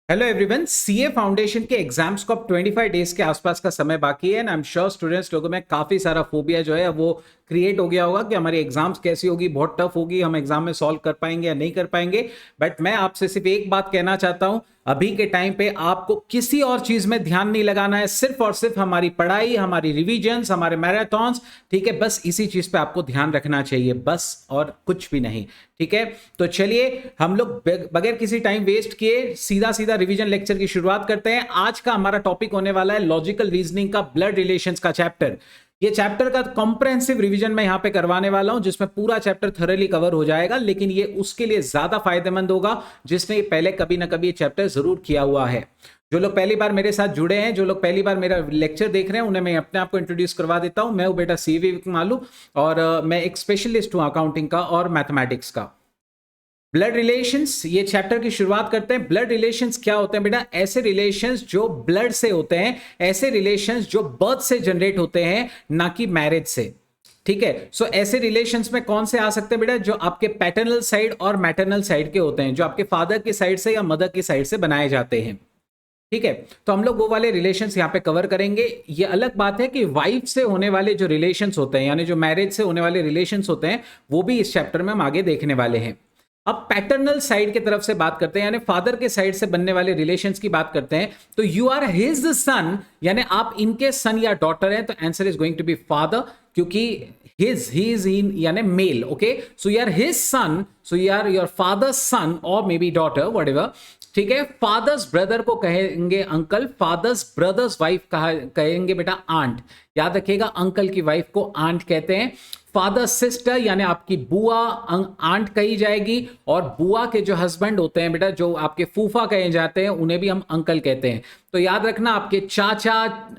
Hello everyone, CA foundation के exams को अब 25 डेज के आसपास का समय बाकी है and I am sure students लोगों में काफ़ी सारा फोबिया जो है वो क्रिएट हो गया होगा कि हमारी एग्जाम्स कैसी होगी, बहुत टफ होगी, हम एग्जाम में सॉल्व कर पाएंगे या नहीं कर पाएंगे। बट मैं आपसे सिर्फ एक बात कहना चाहता हूं, अभी के टाइम पे आपको किसी और चीज में ध्यान नहीं लगाना है, सिर्फ और सिर्फ हमारी पढ़ाई, हमारी रिविजन्स, हमारे मैराथन्स। ठीक है, बस इसी चीज पे आपको ध्यान रखना चाहिए, बस और कुछ भी नहीं। ठीक है, तो चलिए हम लोग बगैर किसी टाइम वेस्ट किए सीधा सीधा रिवीजन लेक्चर की शुरुआत करते हैं। आज का हमारा टॉपिक होने वाला है लॉजिकल रीजनिंग का ब्लड रिलेशंस का चैप्टर। ये चैप्टर का कॉम्प्रहेंसिव रिवीजन मैं यहां पे करवाने वाला हूं, जिसमें पूरा चैप्टर थॉरली कवर हो जाएगा, लेकिन ये उसके लिए ज्यादा फायदेमंद होगा जिसने पहले कभी ना कभी ये चैप्टर जरूर किया हुआ है। जो लोग पहली बार मेरे साथ जुड़े हैं, जो लोग पहली बार मेरा लेक्चर देख रहे हैं, उन्हें मैं अपने आप को इंट्रोड्यूस करवा देता हूं। मैं हूं बेटा सीवी मालू और मैं एक स्पेशलिस्ट हूं अकाउंटिंग का और मैथमेटिक्स का। ब्लड रिलेशंस, ये चैप्टर की शुरुआत करते हैं। ब्लड रिलेशंस क्या होते हैं बेटा? ऐसे रिलेशंस जो ब्लड से होते हैं, ऐसे रिलेशंस जो बर्थ से जनरेट होते हैं, ना कि मैरिज से। ठीक है, सो ऐसे रिलेशंस में कौन से आ सकते हैं बेटा? जो आपके पैटर्नल साइड और मैटरनल साइड के होते हैं, जो आपके फादर की साइड से या मदर की साइड से बनाए जाते हैं। ठीक है, तो हम लोग वो वाले रिलेशंस यहां पे कवर करेंगे। ये अलग बात है कि वाइफ से होने वाले जो रिलेशंस होते हैं, यानी जो मैरिज से होने वाले रिलेशंस होते हैं, वो भी इस चैप्टर में हम आगे देखने वाले हैं। अब पैटर्नल साइड की तरफ से बात करते हैं, यानी फादर के साइड से बनने वाले रिलेशंस की बात करते हैं। तो यू आर हिज सन, यानी आप इनके सन या डॉटर हैं, तो answer is going to be father, क्योंकि हिज ही इज इन यानी male. Okay, so you are his son, so you are your father's son और मे बी डॉटर, व्हाटएवर। ठीक है, फादर्स ब्रदर को कहेंगे अंकल, फादर्स ब्रदर्स वाइफ कहेंगे बेटा aunt. याद रखिएगा, अंकल की वाइफ को आंट कहते हैं। फादर सिस्टर यानी आपकी बुआ आंट कही जाएगी, और बुआ के जो हस्बैंड होते हैं बेटा, जो आपके फूफा कहे जाते हैं, उन्हें भी हम अंकल कहते हैं। तो याद रखना, आपके चाचा,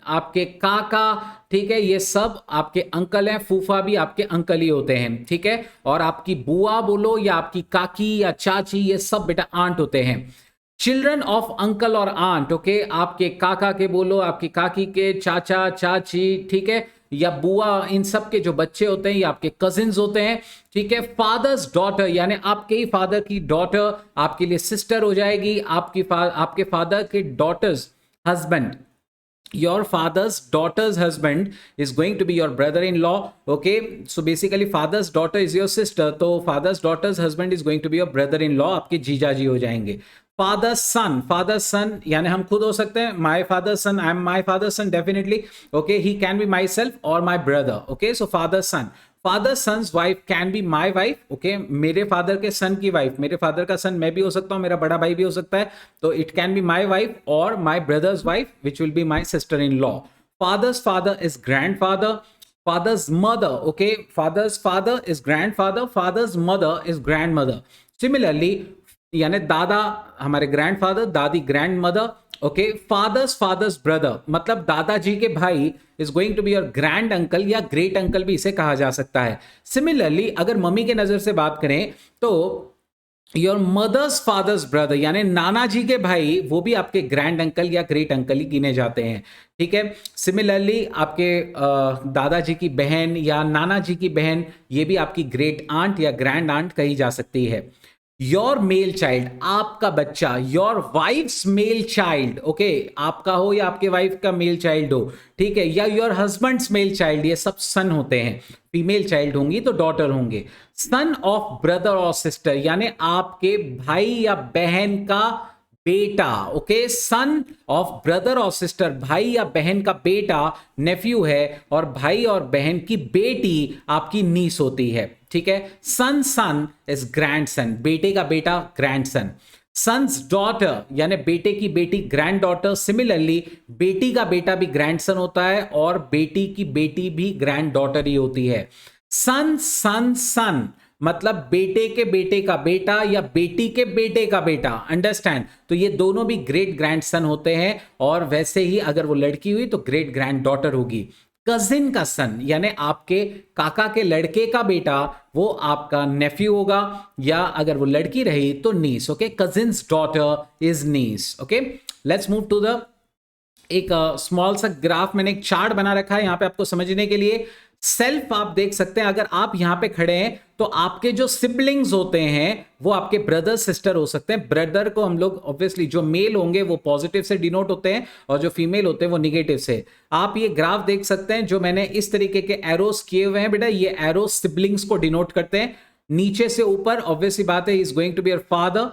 आपके काका, ठीक है, ये सब आपके अंकल हैं। फूफा भी आपके अंकल ही होते हैं। ठीक है, और आपकी बुआ बोलो या आपकी काकी या चाची, ये सब बेटा आंट होते हैं। चिल्ड्रन ऑफ अंकल और आंट, ओके, आपके काका के बोलो, आपकी काकी के, चाचा चाची, ठीक है, या बुआ, इन सब के जो बच्चे होते हैं ये आपके कजिन्स होते हैं। ठीक है, फादर्स डॉटर यानी आपके ही फादर की डॉटर आपके लिए सिस्टर हो जाएगी। आपके फादर के daughter's husband, your father's daughter's husband is going to be your brother-in-law. Okay, so basically father's daughter is your sister, तो father's daughter's husband is going to be your brother-in-law, आपके जीजा जी हो जाएंगे। Father सन यानी हम खुद हो सकते हैं, my father son, I am my father son definitely. Okay, he can be my self और my brother. Okay, so father son, father son's wife can be my wife. Okay, मेरे फादर के son की wife, मेरे father का सन मैं भी हो सकता हूं, मेरा बड़ा भाई भी हो सकता है, तो it can be my wife और my brother's wife which will be my sister in law. Father's father is grand father, father's mother, okay, father's father is grand father, father's mother is grand mother. Similarly यानी दादा हमारे grand father, दादी grand mother. Okay, father's brother मतलब दादाजी के भाई is going to be your grand uncle या great uncle भी इसे कहा जा सकता है। सिमिलरली अगर मम्मी के नजर से बात करें तो योर मदर्स फादर्स ब्रदर यानी नाना जी के भाई, वो भी आपके ग्रैंड अंकल या ग्रेट अंकल ही गिने जाते हैं। ठीक है, सिमिलरली आपके दादाजी की बहन या नाना जी की बहन, ये भी आपकी ग्रेट आंट या ग्रैंड आंट कही जा सकती है। योर मेल चाइल्ड, आपका बच्चा, your wife's male child, okay, आपका हो या आपके वाइफ का मेल चाइल्ड हो, ठीक है, या योर हस्बैंड्स मेल चाइल्ड, ये सब सन होते हैं। फीमेल चाइल्ड होंगी तो डॉटर होंगे। सन ऑफ ब्रदर और सिस्टर यानी आपके भाई या बहन का बेटा। ओके, सन ऑफ ब्रदर और सिस्टर, भाई या बहन का बेटा नेफ्यू है, और भाई और बहन की बेटी आपकी नीस होती है। ठीक है, सन इज ग्रैंडसन, बेटे का बेटा ग्रैंडसन। सन्स डॉटर यानी बेटे की बेटी ग्रैंड डॉटर। सिमिलरली बेटी का बेटा भी ग्रैंडसन होता है और बेटी की बेटी भी ग्रैंड डॉटर ही होती है। सन मतलब बेटे के बेटे का बेटा या बेटी के बेटे का बेटा, अंडरस्टैंड? तो ये दोनों भी ग्रेट ग्रैंड सन होते हैं, और वैसे ही अगर वो लड़की हुई तो ग्रेट ग्रैंड डॉटर होगी। कजिन का सन यानी आपके काका के लड़के का बेटा, वो आपका नेफ्यू होगा, या अगर वो लड़की रही तो niece. Okay, cousin's daughter is niece. Okay, let's move to the एक स्मॉल सा ग्राफ, मैंने एक चार्ट बना रखा है यहां पे आपको समझने के लिए। सेल्फ आप देख सकते हैं, अगर आप यहां पे खड़े हैं तो आपके जो सिबलिंग्स होते हैं वो आपके ब्रदर सिस्टर हो सकते हैं। ब्रदर को हम लोग ऑब्वियसली जो मेल होंगे वो पॉजिटिव से डिनोट होते हैं और जो फीमेल होते हैं वो निगेटिव से। आप ये ग्राफ देख सकते हैं जो मैंने इस तरीके के एरोस किए हुए हैं बेटा, ये एरो सिबलिंग्स को डिनोट करते हैं। नीचे से ऊपर ऑब्वियसली बात है, is going to be your father,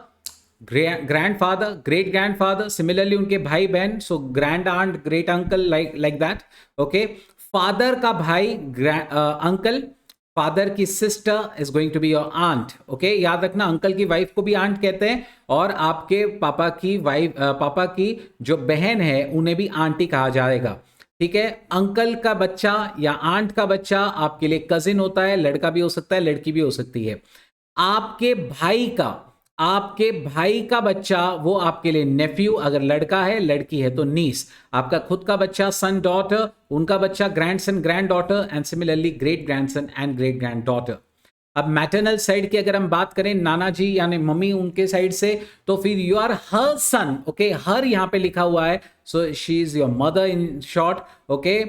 grandfather, great grandfather, similarly उनके भाई बहन, so grand aunt, great uncle, like that. Okay, father का भाई अंकल, फादर की sister is going to be your aunt. Okay, याद रखना अंकल की वाइफ को भी आंट कहते हैं और आपके पापा की वाइफ, पापा की जो बहन है उन्हें भी आंटी कहा जाएगा। ठीक है, अंकल का बच्चा या आंट का बच्चा आपके लिए कजिन होता है, लड़का भी हो सकता है, लड़की भी हो सकती है। आपके भाई का बच्चा वो आपके लिए नेफ्यू, अगर लड़का है, लड़की है तो नीस। आपका खुद का बच्चा सन डॉटर, उनका बच्चा grandson grand daughter, and similarly great grandson and great grand daughter. अब मैटरनल साइड की अगर हम बात करें, नाना जी यानी मम्मी उनके साइड से, तो फिर you are her son. Okay, her यहां पे लिखा हुआ है, so she is your mother in short. Okay,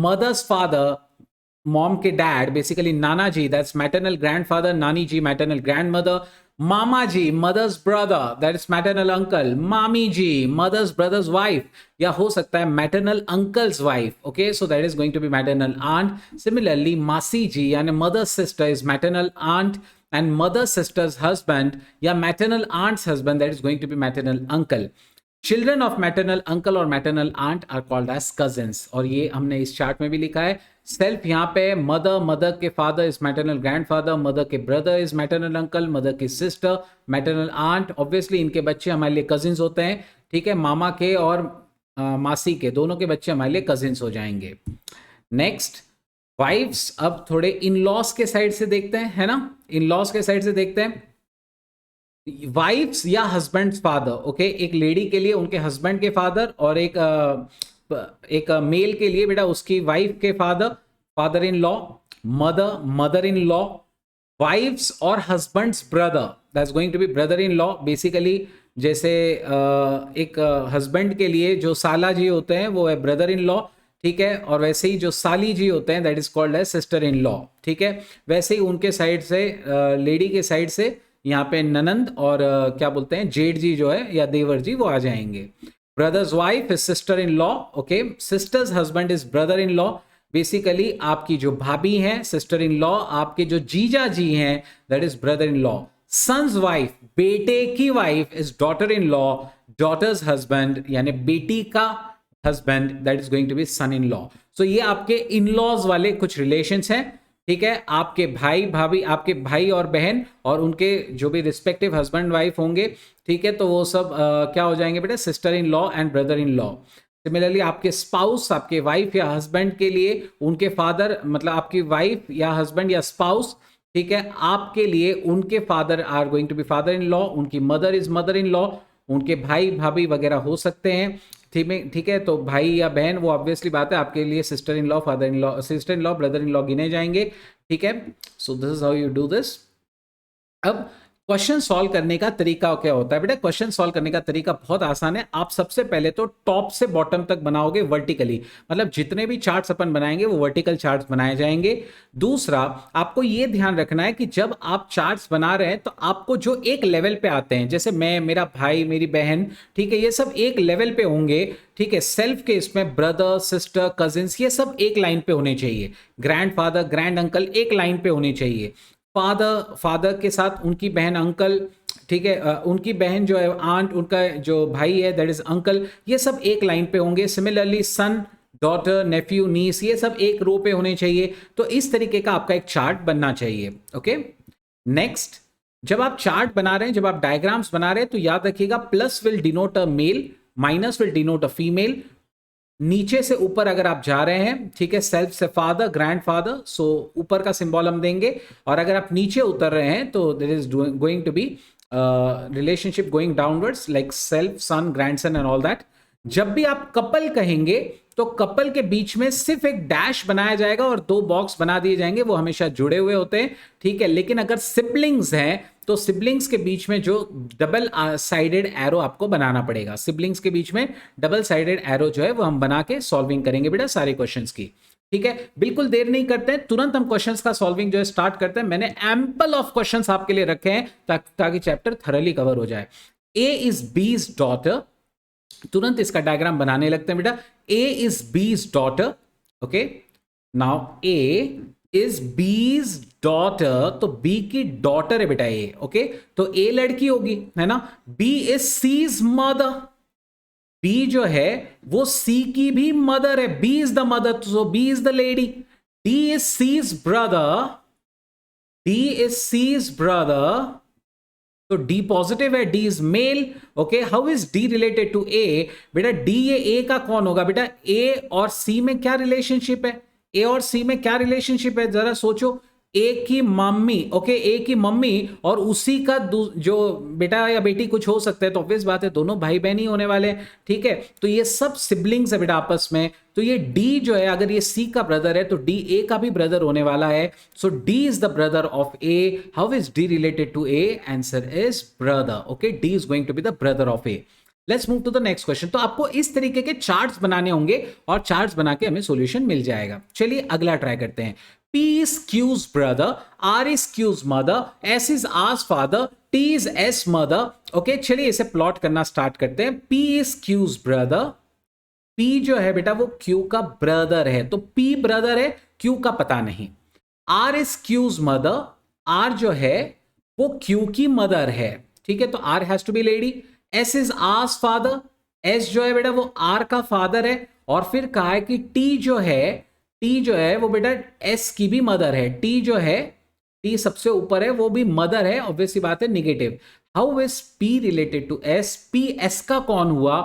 mother's father, mom के डैड बेसिकली नाना जी, दैट्स मैटरनल ग्रैंडफादर, नानी जी मैटरनल ग्रैंडमदर, मामा जी mother's brother, that is maternal uncle, मामी जी मदर्स ब्रदर्स वाइफ, या हो सकता है maternal uncle's wife. Okay, so that is going to be maternal aunt. Similarly मासी जी यानी mother's sister is maternal aunt, and mother sister's husband या maternal aunt's husband, that is going to be maternal uncle. Children of maternal uncle और maternal aunt are called as cousins, और ये हमने इस chart में भी लिखा है। सेल्फ यहाँ पे मदर, मदर के father is maternal grandfather, mother के brother is maternal uncle, mother की सिस्टर मैटरनल आंट। ऑब्वियसली इनके बच्चे हमारे लिए कजिन्स होते हैं। ठीक है, मामा के और मासी के दोनों के बच्चे हमारे लिए कजिन्स हो जाएंगे। Next, wife's. अब थोड़े इन लॉस के साइड से देखते हैं, है ना, इन लॉस के साइड से देखते हैं। वाइफ्स या हस्बैंड फादर। ओके, एक लेडी के लिए उनके हस्बैंड के फादर, और एक मेल के लिए बेटा उसकी वाइफ के father, father in law, mother, mother in law. Wife's और husband's brother, that's going to be brother in law. Basically जैसे एक हस्बैंड के लिए जो साला जी होते हैं वो है ब्रदर इन लॉ। ठीक है, और वैसे ही जो साली जी होते हैं that is called as sister in law. ठीक है, वैसे ही उनके साइड से, लेडी के साइड से यहाँ पे ननंद और क्या बोलते हैं जेठ जी जो है या देवर जी वो आ जाएंगे। Brother's wife is sister in law. Okay, sisters husband is brother in law. Basically आपकी जो भाभी हैं सिस्टर इन लॉ, आपके जो जीजा जी हैं that is brother in law. Son's wife, बेटे की wife is daughter in law. Daughter's husband यानी बेटी का husband that is going to be son in law. So ये आपके इन लॉज वाले कुछ रिलेशंस हैं। ठीक है, आपके भाई भाभी, आपके भाई और बहन और उनके जो भी रिस्पेक्टिव हस्बैंड वाइफ होंगे, ठीक है, तो वो सब क्या हो जाएंगे बेटा, sister in law and brother in law. Similarly आपके स्पाउस, आपके वाइफ या हस्बैंड के लिए उनके फादर, मतलब आपकी वाइफ या हस्बैंड या स्पाउस, ठीक है, आपके लिए उनके father are going to be father in law, उनकी mother is mother in law, उनके भाई भाभी वगैरह हो सकते हैं। ठीक है, तो भाई या बहन वो ऑब्वियसली बात है आपके लिए sister in law, father in law, sister in law, brother in law गिने जाएंगे। ठीक है, so this is how you do this. अब क्वेश्चन सॉल्व करने का तरीका क्या होता है बेटा? क्वेश्चन सॉल्व करने का तरीका बहुत आसान है। आप सबसे पहले तो टॉप से बॉटम तक बनाओगे वर्टिकली, मतलब जितने भी चार्ट्स अपन बनाएंगे वो वर्टिकल चार्ट्स बनाए जाएंगे। दूसरा, आपको ये ध्यान रखना है कि जब आप चार्ट्स बना रहे हैं तो आपको जो एक लेवल पे आते हैं, जैसे मैं, मेरा भाई, मेरी बहन, ठीक है, ये सब एक लेवल पे होंगे। ठीक है, सेल्फ के इसमें ब्रदर, सिस्टर, कजिन्स, ये सब एक लाइन पे होने चाहिए। ग्रैंडफादर, ग्रैंड अंकल एक लाइन पे होने चाहिए। फादर के साथ उनकी बहन अंकल, ठीक है, उनकी बहन जो है आंट, उनका जो भाई है दैट इज अंकल, ये सब एक लाइन पे होंगे। सिमिलरली सन, डॉटर, नेफ्यू, नीस, ये सब एक रो पे होने चाहिए। तो इस तरीके का आपका एक चार्ट बनना चाहिए। ओके, नेक्स्ट, जब आप चार्ट बना रहे हैं, जब आप डायग्राम्स बना रहे हैं, तो याद रखिएगा plus will denote a male, minus will denote a female. नीचे से ऊपर अगर आप जा रहे हैं, ठीक है, सेल्फ से फादर, ग्रैंडफादर, सो ऊपर का सिंबल हम देंगे। और अगर आप नीचे उतर रहे हैं तो there is going to be relationship going downwards like self, son, grandson and all that. जब भी आप कपल कहेंगे तो कपल के बीच में सिर्फ एक डैश बनाया जाएगा और दो बॉक्स बना दिए जाएंगे, वो हमेशा जुड़े हुए होते हैं। ठीक है, लेकिन अगर सिबलिंग्स हैं तो सिबलिंग्स के बीच में जो डबल साइडेड एरो आपको बनाना पड़ेगा। सिबलिंग्स के बीच में डबल साइडेड एरो जो है वो हम बना के सॉल्विंग करेंगे बेटा सारे क्वेश्चंस की। ठीक है, बिल्कुल देर नहीं करते हैं, तुरंत हम क्वेश्चंस का सॉल्विंग जो है स्टार्ट करते हैं। मैंने एम्पल ऑफ क्वेश्चंस आपके लिए रखे हैं ताकि चैप्टर थरली कवर हो जाए। ए इज बीज डॉटर, तुरंत इसका डायग्राम बनाने लगते हैं बेटा। A is B's daughter, okay, now A is B's daughter, तो बी की डॉटर है बेटा ए, ओके, तो ए लड़की होगी, है ना। B is C's mother, B जो है वो सी की भी मदर है, B is the mother, so B is the lady. D is C's brother, D is C's brother, तो डी पॉजिटिव है, D is male, okay. How is D related to A? बेटा D ये ए का कौन होगा बेटा? ए और सी में क्या रिलेशनशिप है? ए और सी में क्या रिलेशनशिप है, जरा सोचो। ए की मम्मी, ओके, ए की मम्मी और उसी का जो बेटा या बेटी कुछ हो सकता है, तो ऑब्वियस बात है दोनों भाई बहन ही होने वाले हैं, ठीक है। तो ये सब सिबलिंग्स है बेटा आपस में, तो ये डी जो है अगर ये सी का ब्रदर है तो डी ए का भी ब्रदर होने वाला है, so D is the brother of A. How is D related to A? Answer is brother, okay, D is going to be the brother of A. Let's move to the next question. तो आपको इस तरीके के charts बनाने होंगे और charts बना के हमें सॉल्यूशन मिल जाएगा। चलिए अगला ट्राई करते हैं। P is Q's brother, R is Q's mother, S is R's father, T is S mother, okay, चलिए इसे प्लॉट करना स्टार्ट करते हैं। P is Q's brother, P जो है बेटा वो Q का ब्रदर है, तो P ब्रदर है, Q का पता नहीं। R is Q's mother, R जो है वो Q की मदर है, ठीक है, तो R has to be lady। S is R's father, S जो है बेटा वो R का फादर है, और फिर कहा है कि T जो है वो बेटा S की भी मदर है। T जो है, T सबसे ऊपर है, वो भी मदर है, ऑब्वियसली बात है, negative. How is P related to S? P S का कौन हुआ?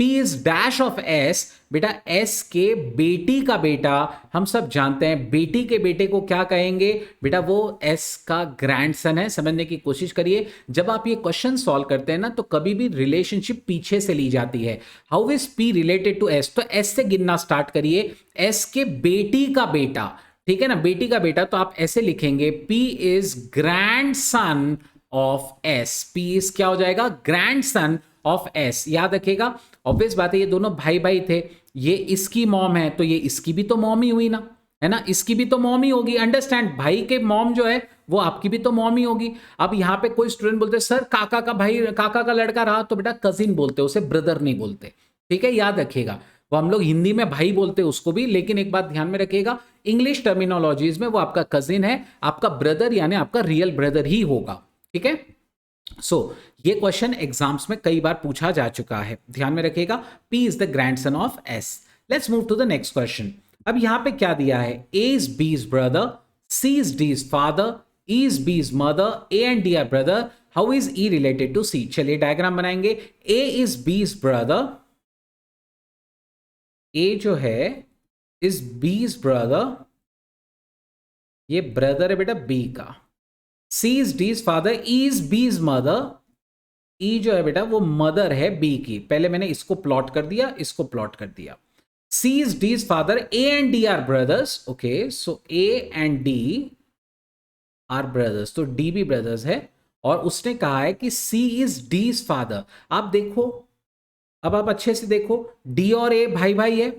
P is dash of S, बेटा S के बेटी का बेटा। हम सब जानते हैं बेटी के बेटे को क्या कहेंगे बेटा? वो S का ग्रैंडसन है। समझने की कोशिश करिए, जब आप ये क्वेश्चन सॉल्व करते हैं ना तो कभी भी रिलेशनशिप पीछे से ली जाती है। How is P related to S? तो S से गिनना स्टार्ट करिए, S के बेटी का बेटा, ठीक है ना, बेटी का बेटा, तो आप ऐसे लिखेंगे P is grandson of S। P is क्या हो जाएगा? Grandson of S। याद रखिएगा, ऑब्वियस बात है ये दोनों भाई भाई थे, ये इसकी मॉम है तो ये इसकी भी तो मॉम ही हुई ना, है ना, इसकी भी तो मॉम ही होगी। अंडरस्टैंड, भाई के मॉम जो है वो आपकी भी तो मॉम ही होगी। अब यहाँ पे कोई स्टूडेंट बोलते सर काका का भाई, काका का लड़का रहा, तो बेटा कजिन बोलते, उसे ब्रदर नहीं बोलते, ठीक है, याद रखिएगा। वो हम लोग हिंदी में भाई बोलते हैं उसको भी, लेकिन एक बात ध्यान में रखिएगा, इंग्लिश टर्मिनोलॉजीज में वो आपका कजिन है, आपका ब्रदर यानी आपका रियल ब्रदर ही होगा, ठीक है। सो ये क्वेश्चन एग्जाम्स में कई बार पूछा जा चुका है, ध्यान में रखिएगा। P is the grandson of S। Let's move to the next question. अब यहां पे क्या दिया है? A is B is brother, C is D is father, E is B is mother, A and D are brother. How is E related to C? चलिए diagram बनाएंगे। A is B is brother, A जो है is B is brother, ये brother है बेटा B का। C is D's father, E is B's mother, E जो है बेटा वो मदर है B की। पहले मैंने इसको प्लॉट कर दिया, इसको प्लॉट कर दिया। C is D's father, A and D are brothers, okay, so A and D are brothers, तो D भी brothers है, और उसने कहा है कि C is D's father। आप देखो, अब आप अच्छे से देखो, D और A भाई भाई है,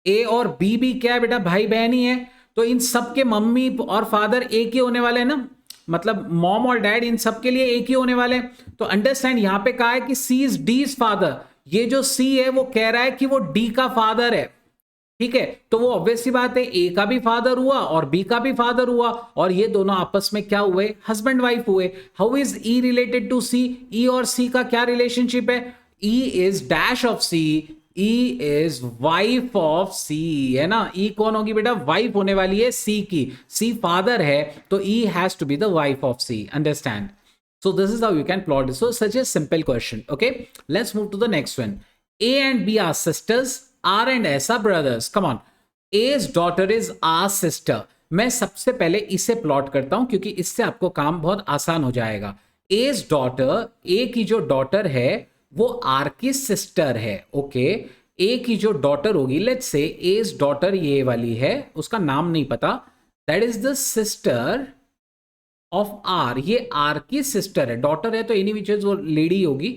A और B भी क्या है बेटा? भाई बहन ही है, तो इन सब के मम्मी और फादर एक ही होने वाले हैं ना, मतलब मॉम और डैड इन सब के लिए एक ही होने वाले हैं। तो अंडरस्टैंड, यहां पे कहा है कि सी इज डी इज फादर, ये जो सी है वो कह रहा है कि वो डी का फादर है, ठीक है, तो वो ऑब्वियसली बात है ए का भी फादर हुआ और बी का भी फादर हुआ, और ये दोनों आपस में क्या हुए? हस्बैंड वाइफ हुए। How is E related to C? E और सी का क्या रिलेशनशिप है? E is dash of C, E is wife of C, है ना। ई कौन होगी बेटा? वाइफ होने वाली है सी की, सी फादर है, तो E has to be the wife of C. Understand? So this is how you can plot it. So such a simple question. Okay, let's move to the next one. A and B are sisters, R and S are brothers. Come on, A's daughter is R's sister. मैं सबसे पहले इसे plot करता हूं क्योंकि इससे आपको काम बहुत आसान हो जाएगा। A's daughter, A की जो डॉटर है वो R की सिस्टर है। ओके, A की जो डॉटर होगी, लेट्स से A's डॉटर ये वाली है, उसका नाम नहीं पता, that is the sister of R. ये आर की सिस्टर है, डॉटर है तो एनी विच इज वो लेडी होगी,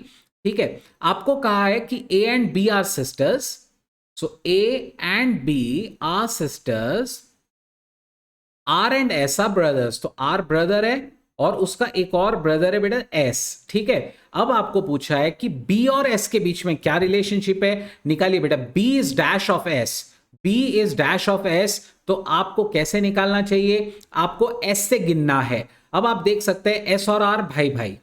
ठीक है। आपको कहा है कि A and B are sisters, so A and B are sisters, R and S are brothers, तो आर ब्रदर है और उसका एक और ब्रदर है बेटा एस, ठीक है। अब आपको पूछा है कि बी और एस के बीच में क्या रिलेशनशिप है, निकालिए बेटा। B is dash of S, B is dash of S, तो आपको कैसे निकालना चाहिए, आपको एस से गिनना है। अब आप देख सकते हैं एस और आर भाई भाई,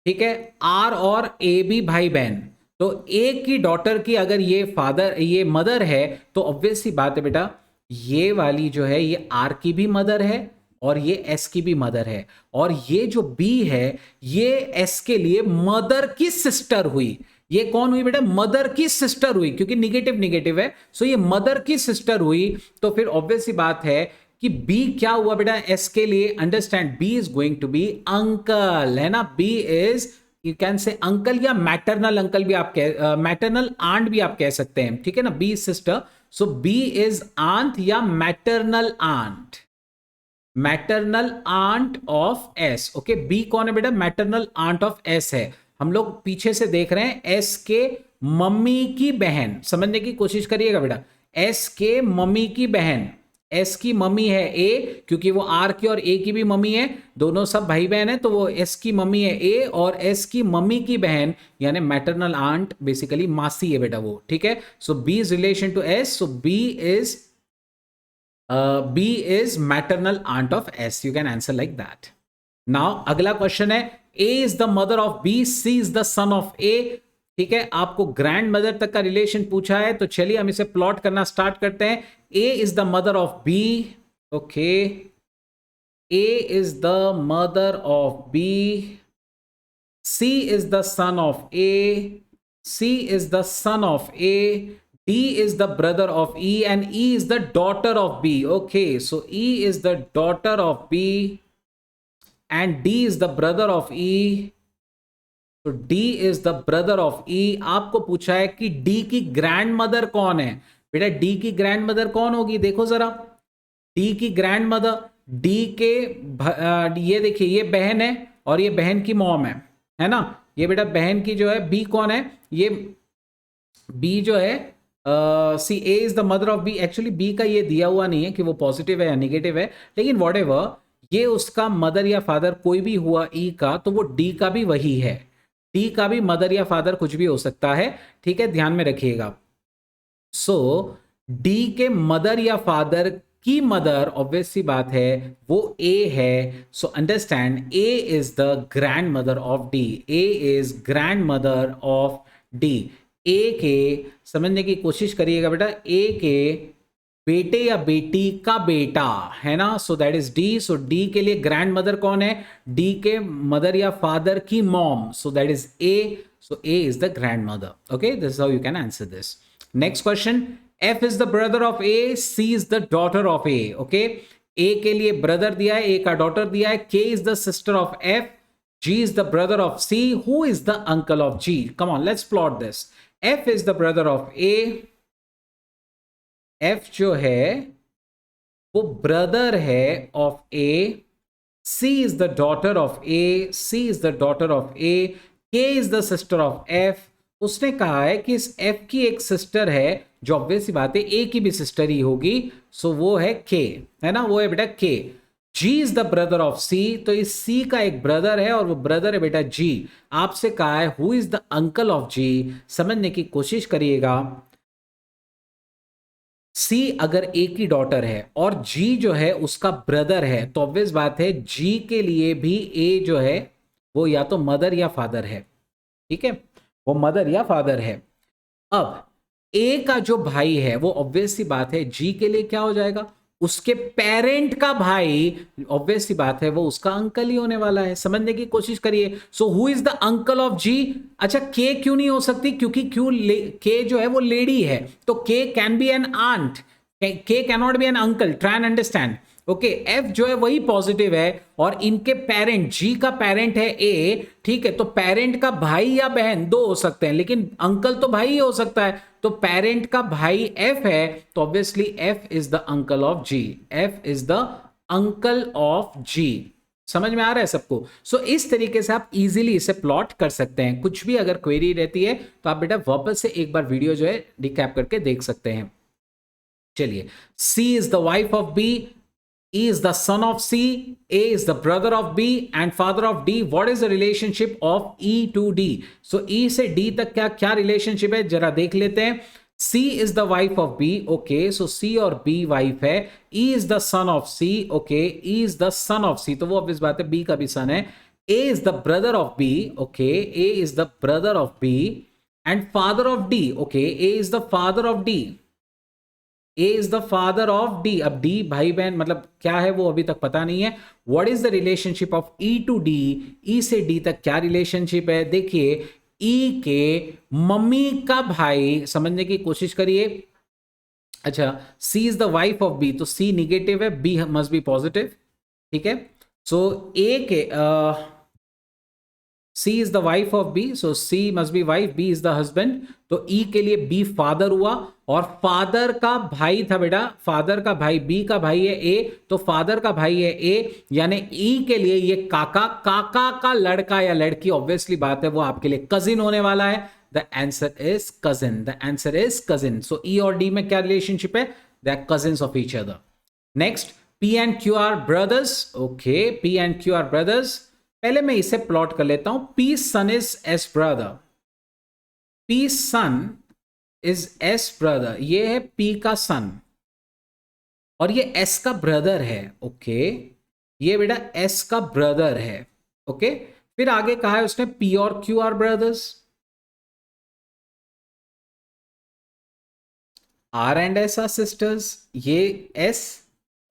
ठीक है, आर और ए भी भाई बहन, तो ए की डॉटर की अगर ये मदर है तो ऑब्वियस सी बात है बेटा, ये वाली जो है ये आर की भी मदर है और ये एस की भी मदर है, और ये जो बी है ये एस के लिए मदर की सिस्टर हुई। ये कौन हुई बेटा, मदर की सिस्टर हुई, क्योंकि निगेटिव निगेटिव है, सो ये मदर की सिस्टर हुई। तो फिर ऑब्वियस सी बात है कि बी क्या हुआ बेटा एस के लिए, understand, B is going to be uncle, है ना। B is, you can say uncle या मैटरनल अंकल भी आप मैटरनल आंट भी आप कह सकते हैं, ठीक है ना। B sister, so B is aunt या maternal aunt, maternal aunt of S. Okay, B कौन है बेटा, मैटरनल आंट ऑफ एस है। हम लोग पीछे से देख रहे हैं एस के मम्मी की बहन, समझने की कोशिश करिएगा बेटा, एस के मम्मी की बहन, एस की मम्मी है ए, क्योंकि वो आर की और ए की भी मम्मी है, दोनों सब भाई बहन है, तो वो एस की मम्मी है ए, और एस की मम्मी की बहन यानी मैटरनल आंट बेसिकली मासी है बेटा वो, ठीक है। So B is relation to S, so B is maternal aunt of S. You can answer like that. Now अगला क्वेश्चन है, A is the mother of B, C is the son of A, ठीक है। आपको grand mother तक का relation पूछा है, तो चलिए हम इसे प्लॉट करना स्टार्ट करते हैं। A is the mother of B, okay, A is the mother of B, C is the son of A, C is the son of A, D is the brother of E, and E is the daughter of B. Okay, so E is the daughter of B and D is the brother of E. So D is the brother of E. आपको पूछा है कि D की grand mother कौन है बेटा, D की grand mother कौन होगी, देखो जरा, D की ग्रैंड मदर, D के ये देखिए, ये बहन है और ये बहन की मॉम है ना। ये बेटा बहन की जो है B कौन है, ये B जो है C A is the mother of B. Actually B का ये दिया हुआ नहीं है कि वो पॉजिटिव है या निगेटिव है, लेकिन वॉट एवर, ये उसका मदर या फादर कोई भी हुआ ई का, तो वो डी का भी वही है, डी का भी मदर या फादर कुछ भी हो सकता है, ठीक है, ध्यान में रखिएगा। सो डी के मदर या फादर की मदर ऑब्वियस सी बात है वो ए है, so understand A is the grand mother of D, A is grand mother of D. A के समझने की कोशिश करिएगा बेटा, ए के बेटे या बेटी का बेटा है ना, सो that is D. So D के लिए ग्रैंड मदर कौन है, डी के मदर या फादर की mom, so that is A, so A is the grand mother. Okay, this is how you can answer this. Next question, F is the brother of A, C is the daughter of A. Okay, A के लिए brother दिया है, ए का daughter दिया है, K is the sister of F, G is the brother of C, who is the uncle of G. Come on, let's plot this. F is the brother of A, F जो है वो brother है of A, C is the daughter of A, C is the daughter of A, K is the sister of F। उसने कहा है कि इस F की एक सिस्टर है, जो ऑब्वियस सी बात है A की भी सिस्टर ही होगी, सो वो है K, है ना, वो है बेटा K। G is the brother of C, तो इस C का एक ब्रदर है और वो ब्रदर है बेटा G। आपसे कहा है who is the uncle of G, समझने की कोशिश करिएगा। C अगर A की डॉटर है और G जो है उसका ब्रदर है, तो ऑब्वियस बात है G के लिए भी A जो है वो या तो मदर या फादर है, ठीक है, वो मदर या फादर है। अब A का जो भाई है वो ऑब्वियस सी बात है G के लिए क्या हो जाएगा, उसके पेरेंट का भाई, ऑब्वियस सी बात है वो उसका अंकल ही होने वाला है, समझने की कोशिश करिए। So who is the uncle of G. अच्छा, के क्यों नहीं हो सकती, क्योंकि के जो है वो लेडी है, तो के कैन बी एन आंट, के can not be an uncle, try and understand. Okay, F जो है वही पॉजिटिव है और इनके पेरेंट, जी का पेरेंट है ए, ठीक है, तो पेरेंट का भाई या बहन दो हो सकते हैं, लेकिन अंकल तो भाई ही हो सकता है, तो पेरेंट का भाई एफ है, तो obviously F is the uncle of G, F is the uncle of G. समझ में आ रहा है सबको? सो इस तरीके से आप इजीली इसे प्लॉट कर सकते हैं। कुछ भी अगर क्वेरी रहती है तो आप बेटा वापस से एक बार वीडियो जो है रिकैप करके देख सकते हैं। चलिए, C is the wife of B, E is the son of C, A is the brother of B and father of D. What is the relationship of E to D? So E से D तक क्या क्या relationship है जरा देख लेते हैं। C is the wife of B, okay, so C और B वाइफ है। E is the son of C, okay, E is the son of C, तो वो obvious बात है B का भी son है। A is the brother of B, okay, A is the brother of B and father of D, okay, A is the father of D, A is the father of D. अब D भाई बहन मतलब क्या है वो अभी तक पता नहीं है। What is the relationship of E to D, E से डी तक क्या रिलेशनशिप है? देखिए ई के मम्मी का भाई, समझने की कोशिश करिए। अच्छा, C is the wife of B, तो सी निगेटिव है, बी मस्ट बी पॉजिटिव, ठीक है। सो ए के C is the wife of B, so C must be wife, B is the husband, तो E के लिए B फादर हुआ और फादर का भाई था बेटा, फादर का भाई B का भाई है A, तो फादर का भाई है A, यानी E के लिए ये काका, काका का लड़का या लड़की, ऑब्वियसली बात है वो आपके लिए कजिन होने वाला है। The answer is cousin, the answer is cousin. So E और D में क्या रिलेशनशिप है? They are cousins of each other. Next, P and Q are brothers, okay, P and Q are brothers। पहले मैं इसे प्लॉट कर लेता हूं। P son is S brother, P son is S brother, ये है पी का सन और ये एस का ब्रदर है, ओके, ये बेटा एस का ब्रदर है, ओके। फिर आगे कहा है उसने पी और Q are brothers, R and S are sisters, ये एस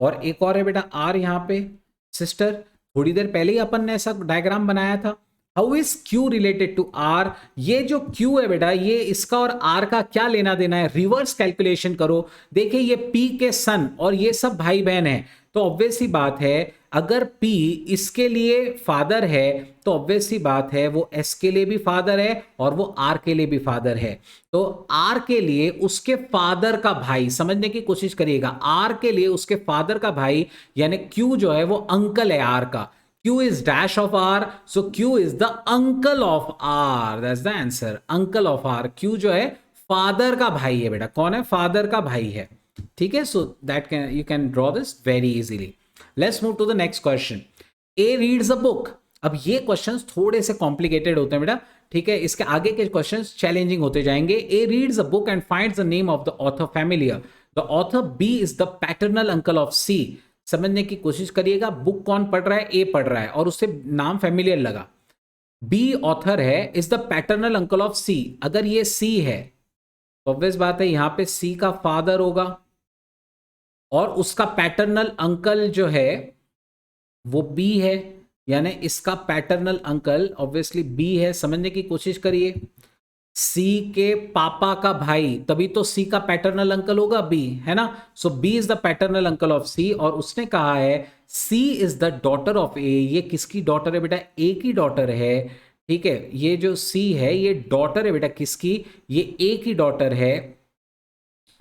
और एक और है बेटा आर यहां पे सिस्टर। थोड़ी देर पहले ही अपन ने ऐसा डायग्राम बनाया था। How is Q related to R? ये जो क्यू है बेटा, ये इसका और आर का क्या लेना देना है? रिवर्स कैलकुलेशन करो। देखिए ये पी के सन और ये सब भाई बहन है, तो ऑब्वियस सी बात है अगर P इसके लिए फादर है तो ऑब्वियस सी बात है वो S के लिए भी फादर है और वो R के लिए भी फादर है। तो R के लिए उसके फादर का भाई, समझने की कोशिश करिएगा, R के लिए उसके फादर का भाई यानी Q जो है वो अंकल है R का। Q is dash of R, so Q is the uncle of R, that's the answer, uncle of R। Q जो है फादर का भाई है बेटा, कौन है? फादर का भाई है, ठीक है। So that can you can draw this very easily. Let's move to the next question. A reads a book. अब ये क्वेश्चंस थोड़े से कॉम्प्लिकेटेड होते हैं बेटा, ठीक है, इसके आगे के क्वेश्चंस चैलेंजिंग होते जाएंगे। A reads a book and finds the name of the author familiar, the author B is the paternal uncle of C. समझने की कोशिश करिएगा, बुक कौन पढ़ रहा है? ए पढ़ रहा है और उससे नाम फैमिलियर लगा। बी ऑथर है, is the paternal uncle of C. अगर ये सी है तो ऑब्वियस बात है यहां पे सी का फादर होगा और उसका पैटर्नल अंकल जो है वो बी है, यानी इसका पैटर्नल अंकल ऑब्वियसली बी है। समझने की कोशिश करिए, सी के पापा का भाई, तभी तो सी का पैटर्नल अंकल होगा बी, है ना। So B is the paternal uncle of C और उसने कहा है C is the daughter of A. ये किसकी डॉटर है बेटा? ए की डॉटर है, ठीक है। ये जो सी है ये डॉटर है बेटा किसकी? ये ए की डॉटर है।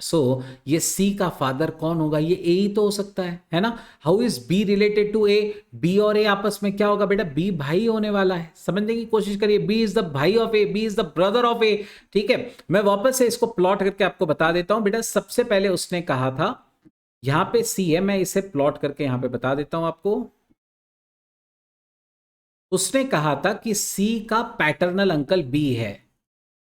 सो ये सी का फादर कौन होगा? ये ए ही तो हो सकता है ना। How is B related to A? B और ए आपस में क्या होगा बेटा? बी भाई होने वाला है। समझने की कोशिश करिए, बी इज द भाई of A, B is the brother of A, ठीक है। मैं वापस से इसको प्लॉट करके आपको बता देता हूं बेटा। सबसे पहले उसने कहा था, यहां पे सी है, मैं इसे प्लॉट करके यहां पे बता देता हूं आपको। उसने कहा था कि सी का पैटर्नल अंकल बी है,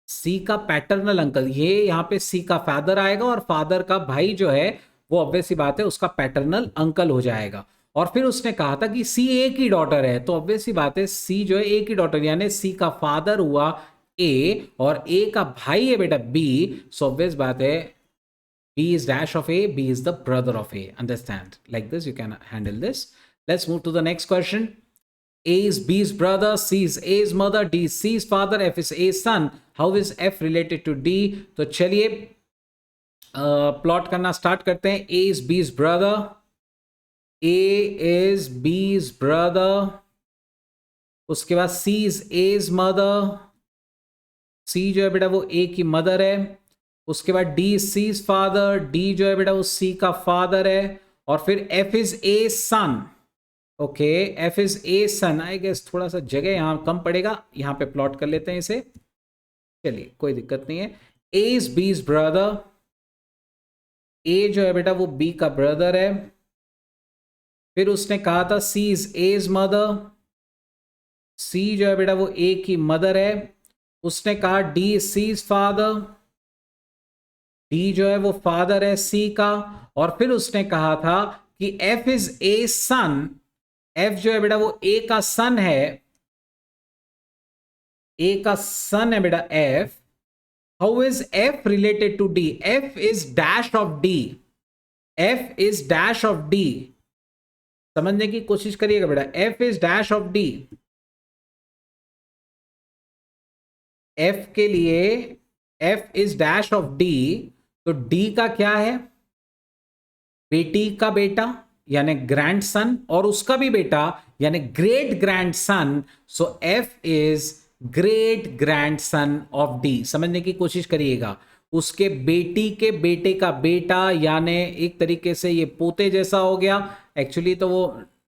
सी का पैटर्नल अंकल, ये यहां पे सी का फादर आएगा और फादर का भाई जो है वो ऑब्वियस सी बात है उसका पैटर्नल अंकल हो जाएगा। और फिर उसने कहा था कि सी ए की डॉटर है, तो ऑब्वियस सी बात है सी जो है ए की डॉटर, यानी सी का फादर हुआ ए और ए का भाई है बेटा बी। सो ऑब्वियस बात है B is dash of A, B is the brother of A. Understand? Like this, you can handle this. Let's move to the next question. A is B's brother, C is A's mother, D is C's father, F is A's son. How is F related to D? तो चलिए plot करना start करते हैं। A is B's brother, A is B's brother, उसके बाद C is A's mother, C जो है बेटा वो A की मदर है। उसके बाद डी सीज फादर, डी जो है बेटा वो सी का फादर है। और फिर F is a son, okay, F is a son, I guess थोड़ा सा जगह यहाँ कम पड़ेगा, यहाँ पे प्लॉट कर लेते हैं इसे। चलिए कोई दिक्कत नहीं है। ए इज बीज ब्रदर, ए जो है बेटा वो बी का ब्रदर है। फिर उसने कहा था सी इज एज मदर, सी जो है बेटा वो ए की मदर है। उसने कहा D is C's father, D जो है वो फादर है सी का। और फिर उसने कहा था कि F is a son, F जो है बेटा वो ए का सन है, ए का सन है बेटा F. How is F related to D? F is dash of D, F is dash of D. समझने की कोशिश करिएगा बेटा, F is dash of D. F के लिए F is dash of D, तो डी का क्या है? बेटी का बेटा यानी ग्रैंड सन, और उसका भी बेटा यानी great grand son. So F is great grand son of D. समझने की कोशिश करिएगा, उसके बेटी के बेटे का बेटा, यानी एक तरीके से ये पोते जैसा हो गया। एक्चुअली तो वो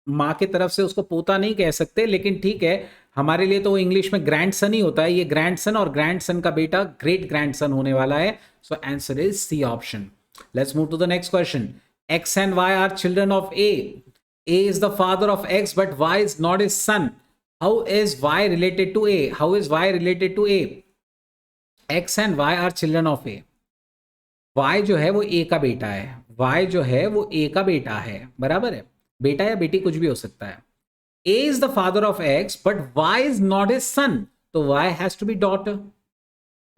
माँ की तरफ से उसको पोता नहीं कह सकते, लेकिन ठीक है, हमारे लिए तो वो इंग्लिश में ग्रैंड सन ही होता है। ये ग्रैंड सन और ग्रैंड सन का बेटा ग्रेट ग्रैंड सन होने वाला है। So answer is C option. Let's move to the next question. X and Y are children of A. A is the father of X, but Y is not his son. How is Y related to A? How is Y related to A? X and Y are children of A. Y जो है वो A का बेटा है, Y जो है वो A का बेटा है, बराबर है। बेटा या बेटी कुछ भी हो सकता है। A is the father of X, but Y is not his son. तो Y has to be daughter.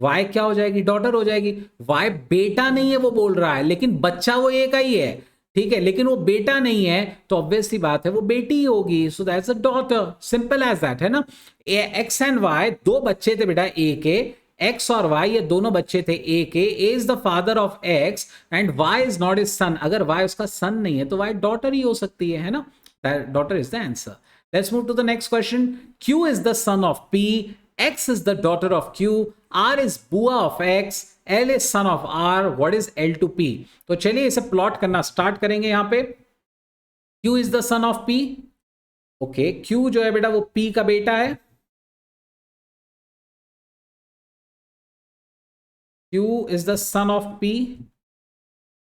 Y क्या हो जाएगी? डॉटर हो जाएगी। वाई बेटा नहीं है वो बोल रहा है, लेकिन बच्चा वो एक ही है, ठीक है, लेकिन वो बेटा नहीं है, तो ऑब्वियस सी बात है वो बेटी ही होगी। So that's a daughter, simple as that, है ना। एक्स एंड वाई दो बच्चे थे बेटा ए के, एक्स और वाई ये दोनों बच्चे थे ए के। A is the father of X and Y is not is son. अगर वाई उसका सन नहीं है तो वाई डॉटर ही हो सकती है ना। Daughter is the answer. Let's move to the next question. Q is the son of P, X is the daughter of Q, R is बुआ of X, L is son of R, what is L to P? तो चलिए इसे plot करना start करेंगे। यहां पे Q is the son of P, okay, Q जो है बेटा वो P का बेटा है। Q is the son of P,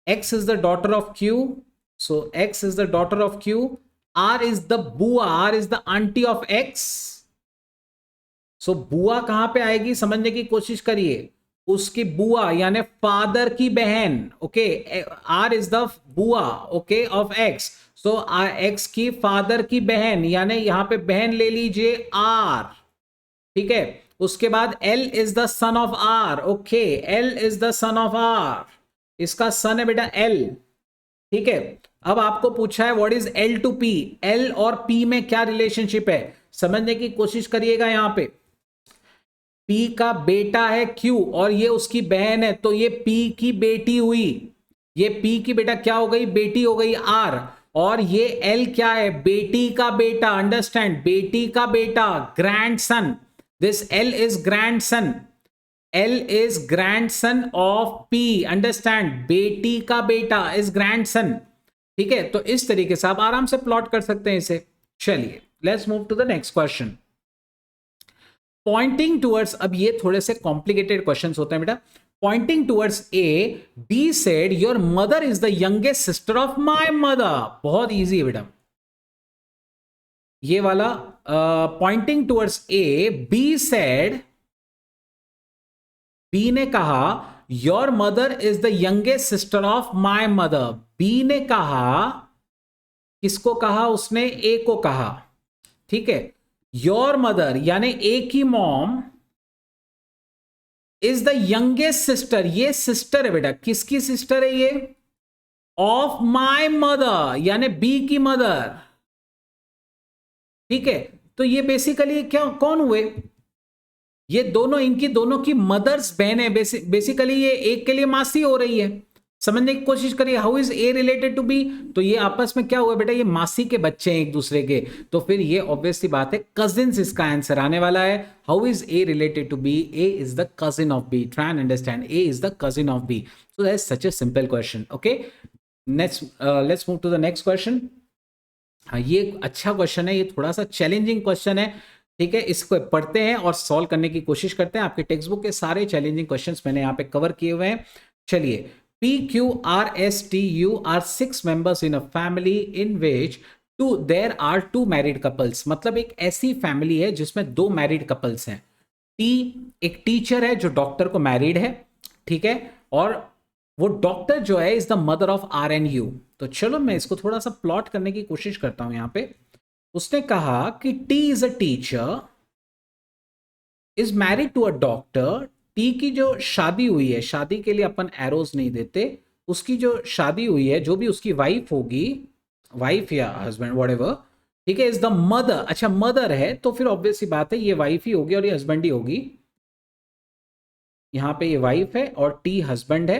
X is the daughter of Q, so X is the daughter of Q, R is the बुआ, R is the auntie of X। सो बुआ कहां पे आएगी? समझने की कोशिश करिए, उसकी बुआ यानी फादर की बहन, ओके। आर इज द बुआ, okay, of x. So x की फादर की बहन, यानी यहां पे बहन ले लीजिए आर, ठीक है। उसके बाद L is the son of R, okay, L is the son of R, इसका सन है बेटा एल, ठीक है। अब आपको पूछा है what is L two P, L और पी में क्या रिलेशनशिप है? समझने की कोशिश करिएगा। यहां पे P का बेटा है Q और ये उसकी बहन है, तो ये P की बेटी हुई, ये P की बेटा क्या हो गई? बेटी हो गई R। और ये L क्या है? बेटी का बेटा, अंडरस्टैंड, बेटी का बेटा, grandson. This L is grandson, L is grandson of P, understand, बेटी का बेटा इज ग्रैंडसन, ठीक है। तो इस तरीके से आप आराम से प्लॉट कर सकते हैं इसे। चलिए let's move to the next question. Pointing towards, अब ये थोड़े से कॉम्प्लिकेटेड क्वेश्चंस होते हैं बेटा। Pointing towards A, B said your mother is the youngest sister of my mother. बहुत इजी है बेटा ये वाला। Pointing towards A, B said, B ने कहा your mother is the youngest sister of my mother. B ने कहा, किसको कहा? उसने ए को कहा, ठीक है। योर मदर यानी ए की mom is the youngest sister, ये सिस्टर है बेटा, किसकी सिस्टर है ये? ऑफ माय मदर, यानी बी की मदर, ठीक है। तो ये बेसिकली क्या, कौन हुए? ये दोनों, इनकी दोनों की मदर्स बहन है। बेसिकली ये एक के लिए मासी हो रही है। समझने की कोशिश करिए, how is A related to B? तो ये आपस में क्या हुआ बेटा? ये मासी के बच्चे हैं एक दूसरे के, तो फिर ये ऑब्वियसली बात है कजिन्स इसका आंसर आने वाला है। How is A related to B? A is the cousin of B, try and understand, A is the cousin of B. So that is such a simple question, okay. Next, let's move to the next question. हाँ, ये एक अच्छा question है, ये थोड़ा सा challenging question है। ठीक है, इसको पढ़ते हैं और सॉल्व करने की कोशिश करते हैं। आपके टेक्स्ट बुक के सारे चैलेंजिंग क्वेश्चंस मैंने यहाँ पे कवर किए हुए हैं। चलिए, P Q R S T U are 6 members in a family in which there are 2 married couples. मतलब एक ऐसी फैमिली है जिसमें 2 मैरिड कपल्स हैं। टी एक टीचर है जो डॉक्टर को मैरिड है, ठीक है, और वो डॉक्टर जो है is the mother of R and U. तो चलो मैं इसको थोड़ा सा प्लॉट करने की कोशिश करता हूं। यहां पे उसने कहा कि T is a teacher is married to a doctor. T की जो शादी हुई है, शादी के लिए अपन एरोज नहीं देते, उसकी जो शादी हुई है, जो भी उसकी वाइफ होगी, वाइफ या हस्बैंड व्हाटएवर, ठीक है, इज द मदर। अच्छा, मदर है तो फिर ऑब्वियस सी बात है ये वाइफ ही होगी और ये हस्बैंड ही होगी। यहां पे ये वाइफ है और टी हस्बैंड है,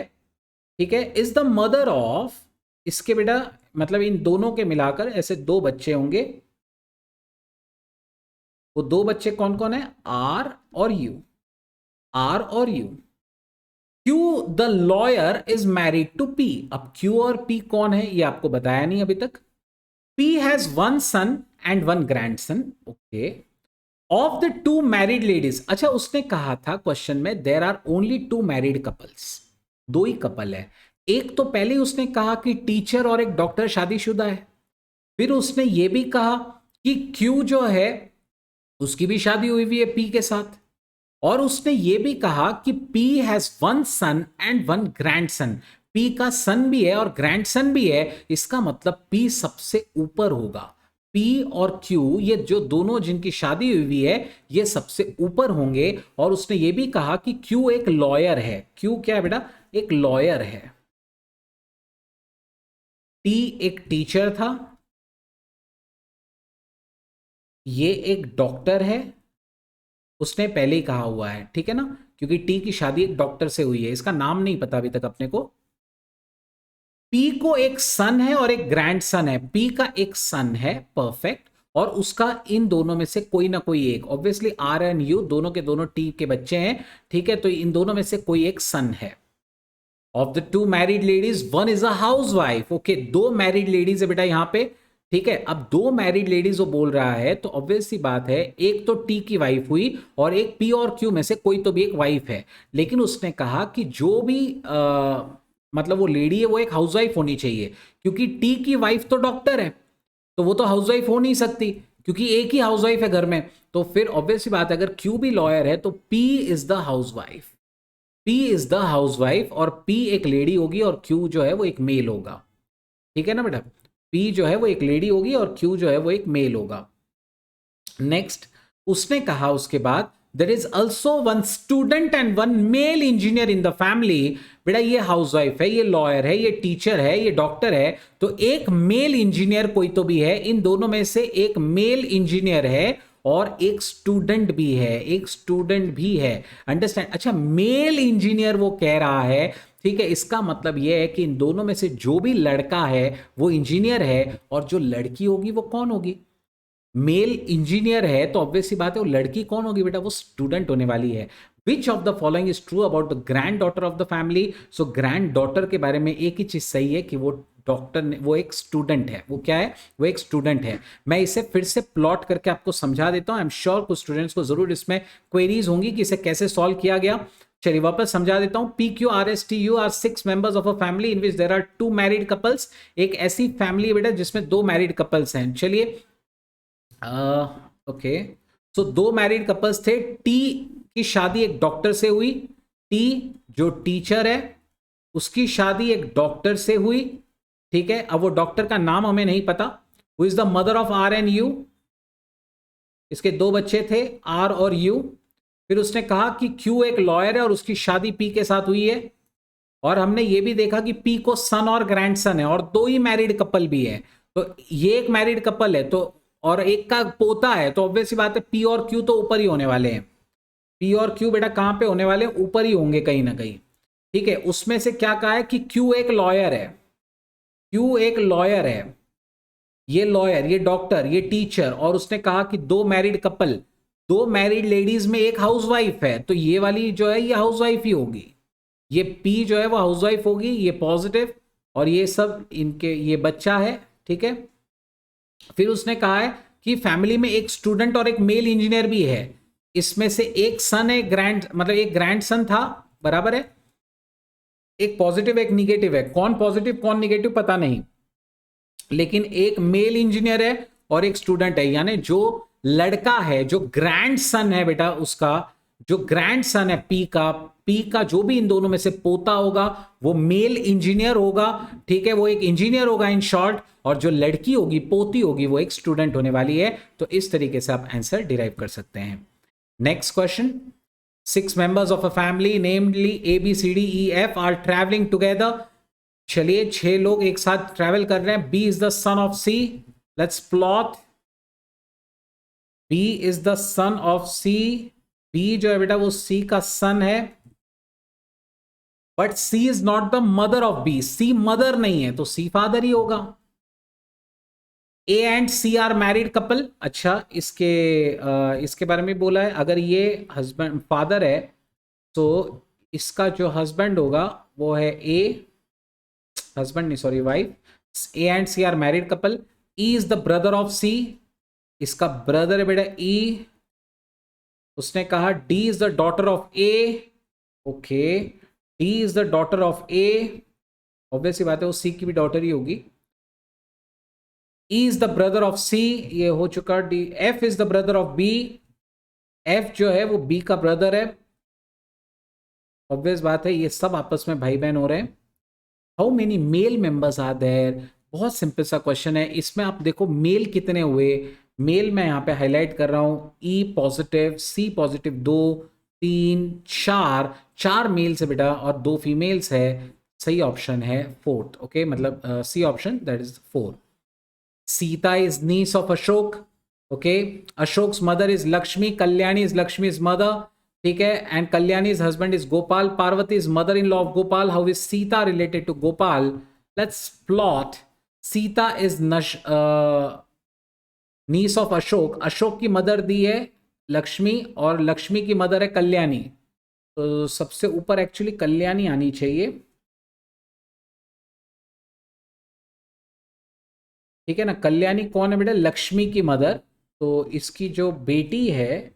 ठीक है। इज द मदर ऑफ, इसके बेटा मतलब इन दोनों के मिलाकर ऐसे 2 बच्चे होंगे। वो 2 बच्चे कौन कौन है? आर और यू। आर और U. Q the lawyer is married to P. अब क्यू और पी कौन है ये आपको बताया नहीं अभी तक। P has 1 son and 1 grandson. Okay. Of the 2 married ladies, अच्छा उसने कहा था क्वेश्चन में there are only 2 married couples, 2 ही कपल है। एक तो पहले ही उसने कहा कि टीचर और एक डॉक्टर शादीशुदा है। फिर उसने ये भी कहा कि क्यू जो है उसकी भी शादी हुई हुई है पी के साथ। और उसने ये भी कहा कि P has 1 son and 1 grandson. P का सन भी है और ग्रैंडसन भी है। इसका मतलब पी सबसे ऊपर होगा। पी और क्यू ये जो दोनों जिनकी शादी हुई है ये सबसे ऊपर होंगे। और उसने ये भी कहा कि क्यू एक लॉयर है। क्यू क्या है बेटा? एक लॉयर है। टी एक टीचर था, ये एक डॉक्टर है। उसने पहले ही कहा हुआ है, ठीक है ना, क्योंकि टी की शादी एक डॉक्टर से हुई है। इसका नाम नहीं पता अभी तक अपने को। पी को एक सन है और एक ग्रैंड सन है। पी का एक सन है, परफेक्ट, और उसका इन दोनों में से कोई ना कोई एक, ऑब्वियसली आर एंड यू दोनों के दोनों टी के बच्चे हैं, ठीक है, तो इन दोनों में से कोई एक सन है। Of the 2 married ladies 1 is a house wife. Okay, 2 married ladies है बेटा यहां पे, ठीक है। अब 2 मैरिड लेडीज वो बोल रहा है तो ऑब्वियस सी बात है एक तो टी की वाइफ हुई और एक पी और क्यू में से कोई तो भी एक वाइफ है। लेकिन उसने कहा कि जो भी मतलब वो लेडी है वो एक हाउसवाइफ होनी चाहिए, क्योंकि टी की वाइफ तो डॉक्टर है, तो वो तो हाउसवाइफ हो नहीं सकती क्योंकि एक ही हाउसवाइफ है घर में। तो फिर ऑब्वियस सी बात है अगर क्यू भी लॉयर है तो P is the housewife. P is the housewife और पी एक लेडी होगी और क्यू जो है वो एक मेल होगा, ठीक है ना बेटा। पी जो है वो एक लेडी होगी और क्यू जो है वो एक मेल होगा। नेक्स्ट उसने कहा उसके बाद there is also 1 student and 1 male engineer in the family. बेटा ये हाउसवाइफ है, ये लॉयर है, ये टीचर है, ये डॉक्टर है, तो एक मेल इंजीनियर कोई तो भी है। इन दोनों में से एक मेल इंजीनियर है और एक स्टूडेंट भी है, एक स्टूडेंट भी है। अंडरस्टैंड? अच्छा, मेल इंजीनियर वो कह रहा है, ठीक है, इसका मतलब यह है कि इन दोनों में से जो भी लड़का है वो इंजीनियर है और जो लड़की होगी वो कौन होगी? मेल इंजीनियर है तो ऑब्वियस सी बात है वो लड़की कौन होगी बेटा? वो स्टूडेंट होने वाली है। Which of the following is true about the grand daughter of the family? So grand daughter के बारे में एक ही चीज सही है कि वो डॉक्टर ने, वो एक स्टूडेंट है। वो क्या है? वो एक स्टूडेंट है। मैं इसे फिर से प्लॉट करके आपको समझा देता हूं। आई एम श्योर कुछ स्टूडेंट्स को जरूर इसमें क्वेरीज होंगी कि इसे कैसे सॉल्व किया गया। चलिए वापस समझा देता हूं। P Q R S T U are 6 members of a family in which there are 2 married couples. एक ऐसी फैमिली है बेटा जिसमें 2 मैरिड कपल्स हैं। चलिए ओके, सो 2 मैरिड कपल्स थे। टी की शादी एक डॉक्टर से हुई। टी जो टीचर है उसकी शादी एक डॉक्टर से हुई, ठीक है। अब वो डॉक्टर का नाम हमें नहीं पता। Who is the mother of R and U? इसके 2 बच्चे थे, आर और यू। फिर उसने कहा कि क्यू एक लॉयर है और उसकी शादी पी के साथ हुई है। और हमने ये भी देखा कि पी को सन और ग्रैंडसन है और 2 ही मैरिड कपल भी है। तो ये एक मैरिड कपल है तो, और एक का पोता है, तो ऑब्वियस सी बात है पी और क्यू तो ऊपर ही होने वाले हैं। पी और क्यू बेटा कहां पे होने वाले हैं? ऊपर ही होंगे कहीं ना कहीं, ठीक है। उसमें से क्या कहा है कि क्यू एक लॉयर है। क्यू एक लॉयर है, ये लॉयर, ये डॉक्टर, ये टीचर, और उसने कहा कि 2 मैरिड कपल, 2 मैरिड लेडीज में एक हाउसवाइफ है, तो ये वाली जो है ये हाउसवाइफ ही होगी। ये पी जो है वो हाउसवाइफ होगी, ये पॉजिटिव, और ये सब इनके ये बच्चा है, ठीक है। फिर उसने कहा है कि फैमिली में एक स्टूडेंट और एक मेल इंजीनियर भी है, इसमें से एक सन है, ग्रैंड मतलब एक ग्रैंड सन था, बराबर है। एक पॉजिटिव एक निगेटिव है, कौन पॉजिटिव कौन निगेटिव पता नहीं, लेकिन एक मेल इंजीनियर है और एक स्टूडेंट है, यानी जो लड़का है, जो ग्रैंड सन है बेटा उसका, जो ग्रैंड सन है पी का जो भी इन दोनों में से पोता होगा वो मेल इंजीनियर होगा, ठीक है, वो एक इंजीनियर होगा इन शॉर्ट, और जो लड़की होगी पोती होगी वो एक स्टूडेंट होने वाली है। तो इस तरीके से आप आंसर डिराइव कर सकते हैं। Next question, 6 members of a family namely A B C D E F are traveling together। चलिए 6 लोग एक साथ ट्रैवल कर रहे हैं। B is the son of C, let's plot। B is the son of C, B जो है बेटा वो C का सन है, but C is not the mother of B, C mother नहीं है तो C फादर ही होगा। A and C are married couple. अच्छा इसके बारे में बोला है, अगर ये हस्बैंड फादर है तो इसका जो हस्बैंड होगा वो है ए, हस्बैंड नहीं sorry wife. A and C are married couple. E is the brother of C, इसका ब्रदर है बेटा ई। उसने कहा D is the daughter of A, okay, D is the daughter of A, obviously बात है वो C की भी डॉटर ही होगी। E is the brother of C, ये हो चुका। D, F is the brother of B, F जो है वो बी का ब्रदर है, ऑब्वियस बात है ये सब आपस में भाई बहन हो रहे हैं। How many male members are there, बहुत सिंपल सा क्वेश्चन है, इसमें आप देखो मेल कितने हुए। मेल मैं यहाँ पे हाईलाइट कर रहा हूँ, ई पॉजिटिव, सी पॉजिटिव, 2 3 4, 4 मेल्स है बेटा और 2 फीमेल्स है। सही ऑप्शन है फोर्थ, ओके, मतलब C option, that is 4। Sita is niece of Ashok, okay, Ashok's mother is Lakshmi, Kalyani is Lakshmi's mother, ठीक है, and Kalyani's husband is Gopal, Parvati is mother in law of Gopal. How is Sita related to Gopal? Let's plot. Sita is niece of Ashok, Ashok की mother दी है लक्ष्मी और लक्ष्मी की mother है कल्याणी, तो सबसे ऊपर एक्चुअली कल्याणी आनी चाहिए, ठीक है ना। कल्याणी कौन है बेटा? लक्ष्मी की मदर, तो इसकी जो बेटी है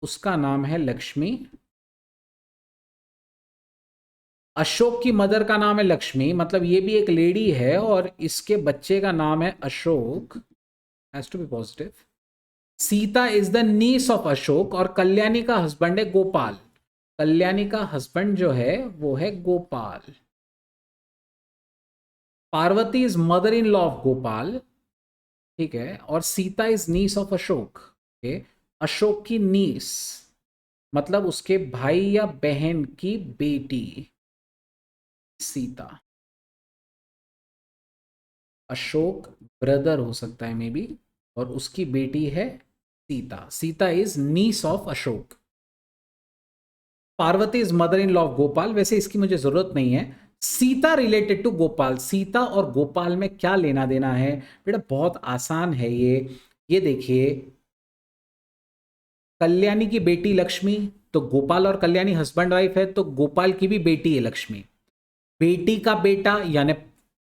उसका नाम है लक्ष्मी। अशोक की मदर का नाम है लक्ष्मी, मतलब ये भी एक लेडी है और इसके बच्चे का नाम है Ashok, has to be positive. Sita is the niece of Ashok और कल्याणी का हस्बैंड है गोपाल, कल्याणी का हस्बैंड जो है वो है Gopal. Parvati is mother in law of Gopal, ठीक है, और Sita is niece of Ashok, okay, Ashok की नीस मतलब उसके भाई या बहन की बेटी सीता। अशोक ब्रदर हो सकता है मे बी, और उसकी बेटी है Sita. Sita is niece of Ashok. Parvati is mother in law of Gopal, वैसे इसकी मुझे जरूरत नहीं है। सीता रिलेटेड टू गोपाल, सीता और गोपाल में क्या लेना देना है बेटा? बहुत आसान है ये देखिए, कल्याणी की बेटी लक्ष्मी, तो गोपाल और कल्याणी हस्बैंड वाइफ है, तो गोपाल की भी बेटी है लक्ष्मी। बेटी का बेटा यानी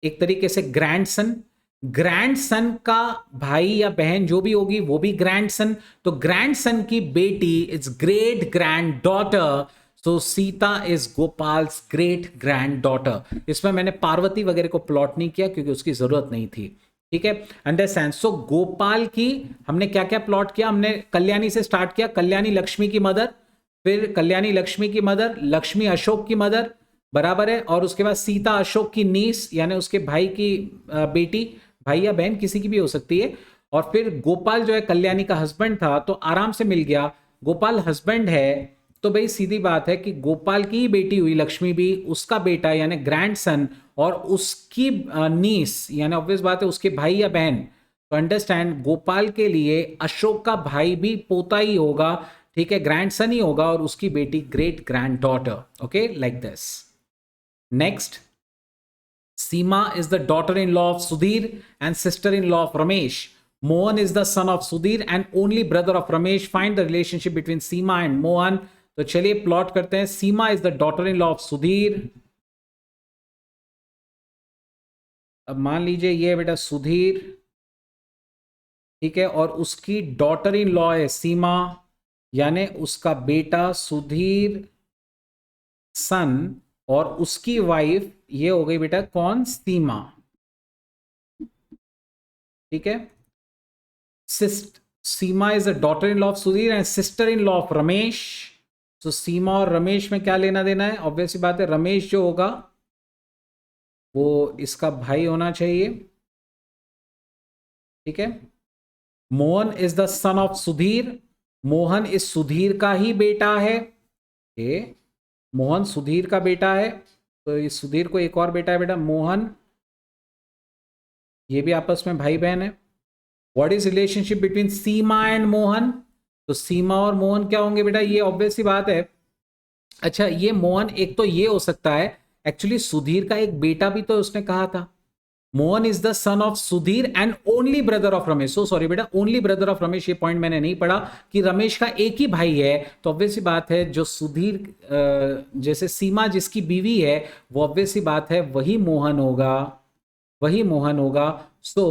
एक तरीके से ग्रैंडसन, ग्रैंडसन का भाई या बहन जो भी होगी वो भी ग्रैंडसन, तो ग्रैंडसन की बेटी is great grand daughter, so Sita is गोपाल्स great grand daughter. इसमें मैंने पार्वती वगैरह को प्लॉट नहीं किया क्योंकि उसकी जरूरत नहीं थी, ठीक है, अंडरस्टैंड। सो गोपाल की हमने क्या क्या प्लॉट किया? हमने कल्याणी से स्टार्ट किया, कल्याणी लक्ष्मी की मदर, फिर कल्याणी लक्ष्मी की मदर, लक्ष्मी अशोक की मदर, बराबर है, और उसके बाद सीता अशोक की नीस यानी उसके भाई की बेटी, भाई या बहन किसी की भी हो सकती है, और फिर गोपाल जो है कल्याणी का हस्बैंड था, तो आराम से मिल गया। गोपाल हस्बैंड है तो भाई सीधी बात है कि गोपाल की ही बेटी हुई लक्ष्मी भी, उसका बेटा यानी ग्रैंडसन, और उसकी नीस यानी ऑब्वियस बात है उसके भाई या बहन। तो अंडरस्टैंड, गोपाल के लिए अशोक का भाई भी पोता ही होगा, ठीक है, ग्रैंडसन ही होगा, और उसकी बेटी great grand daughter, okay, like this. Next, Seema is the daughter-in-law of Sudhir and sister-in-law of Ramesh. Mohan is the son of Sudhir and only brother of Ramesh. Find the relationship between Seema and Mohan. तो चलिए plot करते हैं। Seema is the daughter-in-law of Sudhir. अब मान लीजिए ये बेटा सुधीर ठीक है, और उसकी डॉटर इन लॉ है सीमा, यानी उसका बेटा सुधीर सन, और उसकी वाइफ ये हो गई बेटा कौन, सीमा। ठीक है, Seema is a daughter in law of Sudhir and sister in law of Ramesh. तो सीमा और रमेश में क्या लेना देना है, ऑब्वियसली बात है, रमेश जो होगा वो इसका भाई होना चाहिए। ठीक है, Mohan is the son of Sudhir, Mohan इस सुधीर का ही बेटा है। मोहन सुधीर का बेटा है, तो इस सुधीर को एक और बेटा है बेटा मोहन, ये भी आपस में भाई बहन है। What is relationship between Seema and Mohan, तो सीमा और मोहन क्या होंगे बेटा, ये ऑब्वियस सी बात है। अच्छा, ये मोहन एक तो ये हो सकता है, एक्चुअली सुधीर का एक बेटा भी तो उसने कहा था, Mohan is the son of Sudhir and only brother of Ramesh. So sorry बेटा, ओनली ब्रदर ऑफ रमेश, ये पॉइंट मैंने नहीं पढ़ा कि रमेश का एक ही भाई है, तो ऑब्वियस सी बात है जो सुधीर जैसे सीमा जिसकी बीवी है वो ऑब्वियस सी बात है वही मोहन होगा, वही मोहन होगा। So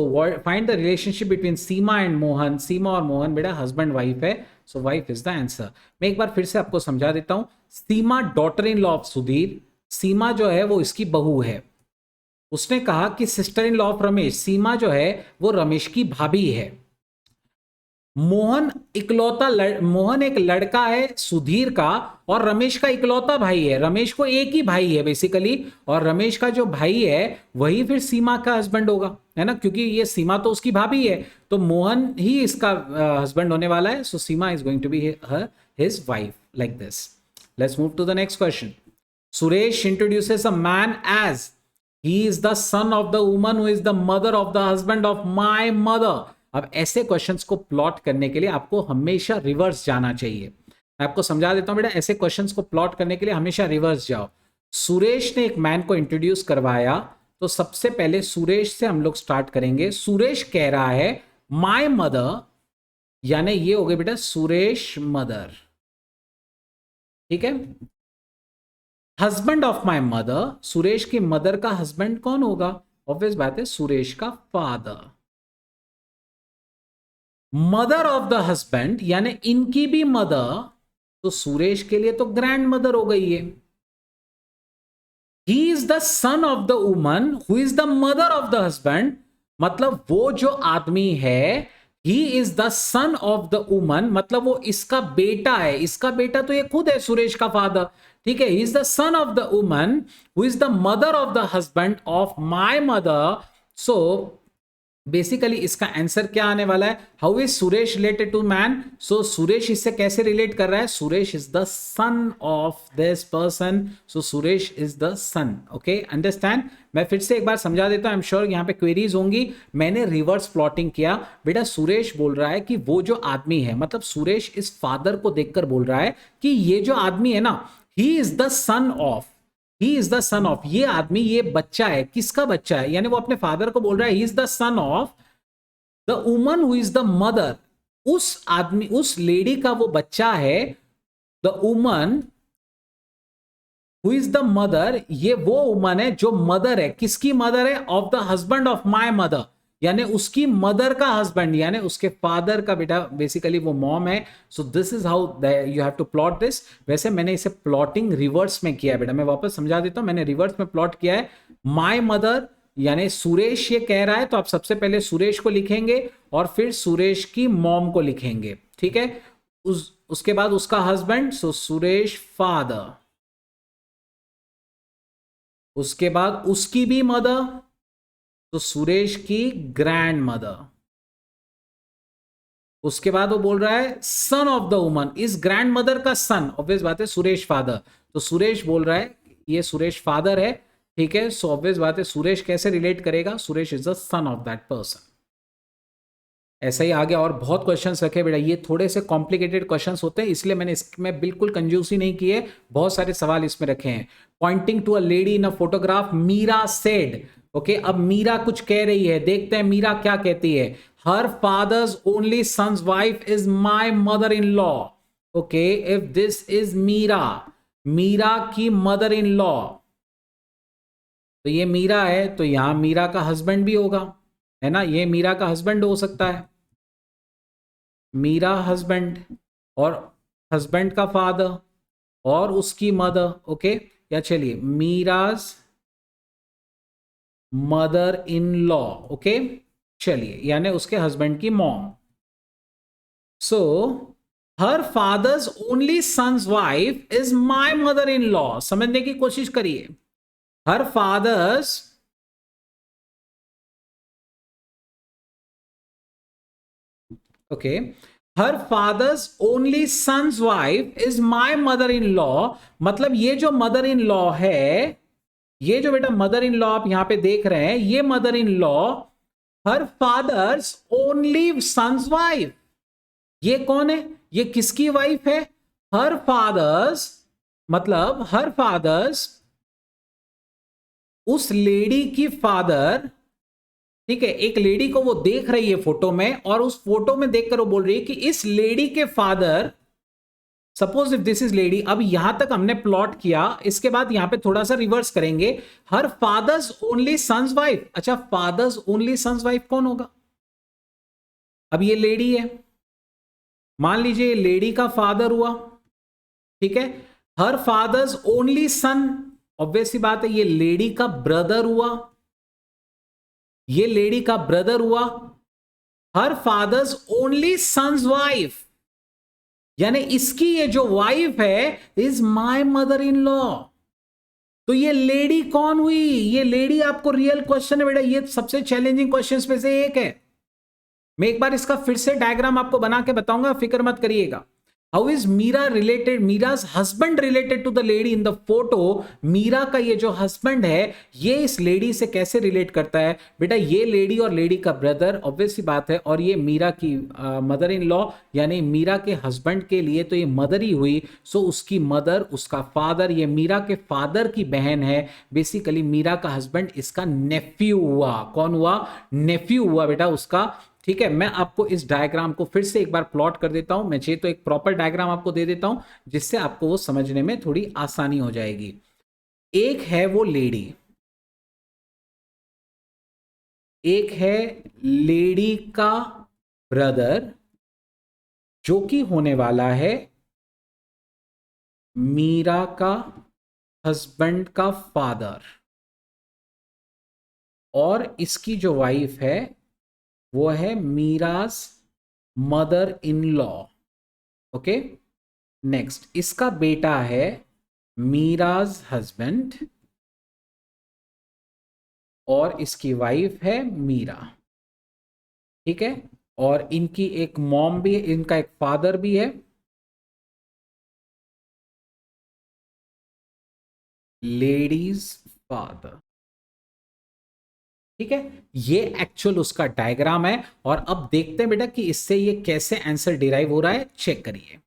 find the relationship between Seema and Mohan, Seema और मोहन बेटा हस्बैंड वाइफ है, so wife is the answer. मैं एक बार फिर से आपको समझा देता हूं, Seema daughter in law of Sudhir, Seema जो है वो इसकी बहू है। उसने कहा कि sister in law of Ramesh, Seema जो है वो रमेश की भाभी है। मोहन मोहन एक लड़का है सुधीर का, और रमेश का इकलौता भाई है, रमेश को एक ही भाई है बेसिकली, और रमेश का जो भाई है वही फिर सीमा का हस्बैंड होगा, है ना, क्योंकि ये सीमा तो उसकी भाभी है, तो मोहन ही इसका हस्बैंड होने वाला है। So Seema is going to be his wife, like this. Let's move to the next question. Suresh introduces a man as he is the son of the woman who is the mother of the husband of my mother. अब ऐसे questions को plot करने के लिए आपको हमेशा reverse जाना चाहिए। मैं आपको समझा देता हूं बेटा, ऐसे क्वेश्चंस को प्लॉट करने के लिए हमेशा रिवर्स जाओ। सुरेश ने एक मैन को इंट्रोड्यूस करवाया, तो सबसे पहले सुरेश से हम लोग स्टार्ट करेंगे। सुरेश कह रहा है माय मदर, यानी ये हो गए बेटा सुरेश मदर। ठीक है, husband of my mother, Suresh की मदर का हस्बैंड कौन होगा, ऑब्वियस बात है सुरेश का father. Mother of the husband यानी इनकी भी मदर, तो सुरेश के लिए तो ग्रैंड मदर हो गई है। He is the son of the woman who is the mother of the husband, मतलब वो जो आदमी है he is the son of the woman, मतलब वो इसका बेटा है, इसका बेटा तो ये खुद है सुरेश का फादर। ठीक है, he is the son of the woman who is the mother of the husband of my mother. So basically इसका आंसर क्या आने वाला है, how is Suresh related to man. So Suresh इससे कैसे रिलेट कर रहा है, Suresh is the son of this person, so Suresh is the son. Okay, understand. मैं फिर से एक बार समझा देता हूं, आई एम श्योर यहाँ पे क्वेरीज होंगी। मैंने रिवर्स प्लॉटिंग किया बेटा, सुरेश बोल रहा है कि वो जो आदमी है, मतलब सुरेश इस फादर को देखकर बोल रहा है कि ये जो आदमी है ना, ही is the son of, he is the son of, ये आदमी, ये बच्चा है, किसका बच्चा है, यानी वो अपने फादर को बोल रहा है he is the son of the woman who is the mother, उस आदमी, उस लेडी का वो बच्चा है, the woman who is the mother, ये वो वुमन है जो मदर है, किसकी मदर है, of the husband of my mother, यानी उसकी मदर का हस्बैंड, यानी उसके फादर का बेटा, बेसिकली वो मॉम है। So this is how you have to plot this. वैसे मैंने इसे प्लॉटिंग रिवर्स में किया है बेटा, मैं वापस समझा देता हूं, मैंने रिवर्स में प्लॉट किया है। माय मदर यानी सुरेश ये कह रहा है, तो आप सबसे पहले सुरेश को लिखेंगे और फिर सुरेश की मॉम को लिखेंगे। ठीक है, उसके बाद उसका हस्बैंड, सो सुरेश फादर, उसके बाद उसकी भी मदर, तो सुरेश की ग्रैंड मदर, उसके बाद वो बोल रहा है सन ऑफ द वुमन, इस ग्रैंड मदर का सन, ऑब्वियस बात है सुरेश फादर, तो सुरेश बोल रहा है ये सुरेश फादर है। ठीक है, सो ऑब्वियस बात है सुरेश कैसे रिलेट करेगा, Suresh is the son of that person. ऐसा ही आगे और बहुत क्वेश्चंस रखे बेटा, ये थोड़े से कॉम्प्लिकेटेड क्वेश्चंस होते हैं, इसलिए मैंने इसमें बिल्कुल कंजूसी नहीं की है, बहुत सारे सवाल इसमें रखे हैं। Pointing to a lady in a photograph, Meera said. Okay, अब मीरा कुछ कह रही है, देखते हैं मीरा क्या कहती है। Her father's only son's wife is my mother in law. Okay, if this is Meera, Meera की मदर इन लॉ, तो ये मीरा है, तो यहां मीरा का हस्बैंड भी होगा, है ना, ये मीरा का हस्बैंड हो सकता है। मीरा हस्बैंड और हस्बैंड का फादर और उसकी मदर, ओके, या चलिए Meera's mother in law, okay, चलिए यानी उसके हस्बैंड की mom. So her father's only son's wife is my mother in law. समझने की कोशिश करिए। Her father's okay, her father's only son's wife is my mother in law. मतलब ये जो मदर इन लॉ है, ये जो बेटा मदर इन लॉ आप यहां पे देख रहे हैं, ये mother in law her father's only son's wife. ये कौन है? ये किसकी वाइफ है? हर फादर्स, मतलब हर फादर्स उस लेडी की फादर, ठीक है, एक लेडी को वो देख रही है फोटो में, और उस फोटो में देखकर वो बोल रही है कि इस लेडी के father, suppose if this is lady. अब यहां तक हमने प्लॉट किया, इसके बाद यहां पे थोड़ा सा रिवर्स करेंगे। Her father's only son's wife. अच्छा, फादर्स ओनली सन्स वाइफ कौन होगा? अब ये लेडी है, मान लीजिए लेडी का फादर हुआ, ठीक है। Her father's only son, obvious सी बात है ये लेडी का ब्रदर हुआ, ये लेडी का ब्रदर हुआ। Her father's only son's wife, यानी इसकी ये जो वाइफ है is my mother in law. तो ये लेडी कौन हुई? ये लेडी आपको रियल क्वेश्चन है बेटा, ये सबसे चैलेंजिंग क्वेश्चंस में से एक है। मैं एक बार इसका फिर से डायग्राम आपको बना के बताऊंगा, फिक्र मत करिएगा। How is Meera related, Meera's husband related to the lady in the photo? Meera का ये जो हस्बैंड है, ये इस लेडी से कैसे रिलेट करता है? बेटा ये लेडी और लेडी का ब्रदर, ऑब्वियस सी बात है, और ये मीरा की मदर इन लॉ, यानी मीरा के हस्बैंड के लिए तो ये मदर ही हुई। सो उसकी मदर, उसका फादर, ये मीरा के फादर की बहन है। बेसिकली मीरा का हस्बैंड इसका नेफ्यू हुआ। कौन हुआ? नेफ्यू हुआ बेटा उसका। ठीक है, मैं आपको इस डायग्राम को फिर से एक बार प्लॉट कर देता हूं। मैं चाहिए तो एक प्रॉपर डायग्राम आपको दे देता हूं, जिससे आपको वो समझने में थोड़ी आसानी हो जाएगी। एक है वो लेडी, एक है लेडी का ब्रदर, जो कि होने वाला है मीरा का हस्बैंड का फादर, और इसकी जो वाइफ है वो है Meera's mother in law. Okay, next इसका बेटा है मीराज हस्बैंड, और इसकी वाइफ है मीरा। ठीक है, और इनकी एक मॉम भी है, इनका एक फादर भी है, लेडीज फादर। ठीक है, ये एक्चुअल उसका डायग्राम है। और अब देखते हैं बेटा कि इससे ये कैसे आंसर डिराइव हो रहा है। चेक करिए।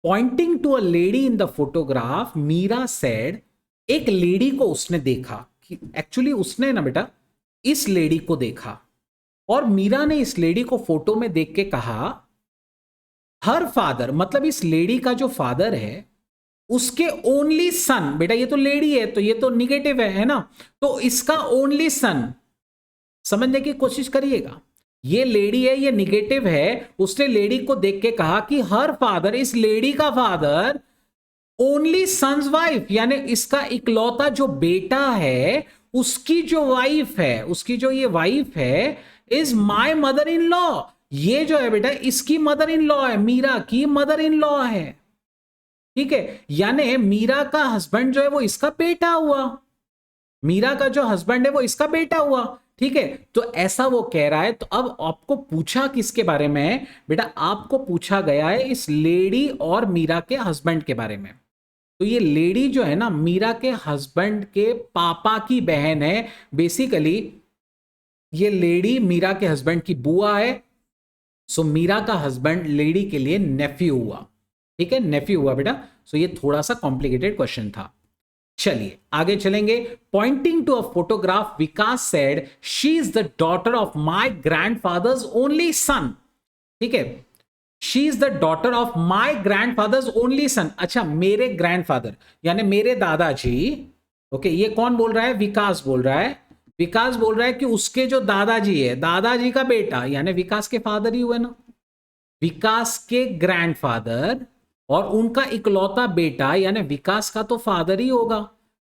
Pointing to a lady in the photograph, Meera said, एक लेडी को उसने देखा, कि एक्चुअली उसने ना बेटा इस लेडी को देखा, और मीरा ने इस लेडी को फोटो में देख के कहा हर फादर, मतलब इस लेडी का जो फादर है उसके ओनली सन, बेटा ये तो लेडी है तो ये तो निगेटिव है ना, तो इसका ओनली सन, समझने की कोशिश करिएगा। ये लेडी है, ये निगेटिव है, उसने लेडी को देख के कहा कि हर फादर, इस लेडी का फादर ओनली सन्स वाइफ, यानी इसका इकलौता जो बेटा है उसकी जो वाइफ है, उसकी जो ये वाइफ है is my mother in law. ये जो है बेटा इसकी मदर इन लॉ है, मीरा की मदर इन लॉ है। ठीक है, यानी मीरा का हस्बैंड जो है वो इसका बेटा हुआ, मीरा का जो हस्बैंड है वो इसका बेटा हुआ। ठीक है, तो ऐसा वो कह रहा है। तो अब आपको पूछा किसके बारे में है बेटा? आपको पूछा गया है इस लेडी और मीरा के हस्बैंड के बारे में। तो ये लेडी जो है ना मीरा के हस्बैंड के पापा की बहन है। बेसिकली ये लेडी मीरा के हस्बैंड की बुआ है। सो मीरा का हस्बैंड लेडी के लिए नेफ्यू हुआ। ठीक है, नेफ्यू हुआ बेटा। सो ये थोड़ा सा कॉम्प्लिकेटेड क्वेश्चन था। चलिए आगे चलेंगे। Pointing to a photograph, Vikas said she is the daughter of my grandfather's only son. ठीक है, she is the daughter of my grandfather's only son. अच्छा, मेरे ग्रैंडफादर यानी मेरे दादाजी। ओके, ये कौन बोल रहा है? विकास बोल रहा है। विकास बोल रहा है कि उसके जो दादाजी है, दादाजी का बेटा, यानी विकास के फादर ही हुए ना। विकास के ग्रैंडफादर और उनका इकलौता बेटा, यानी विकास का तो फादर ही होगा,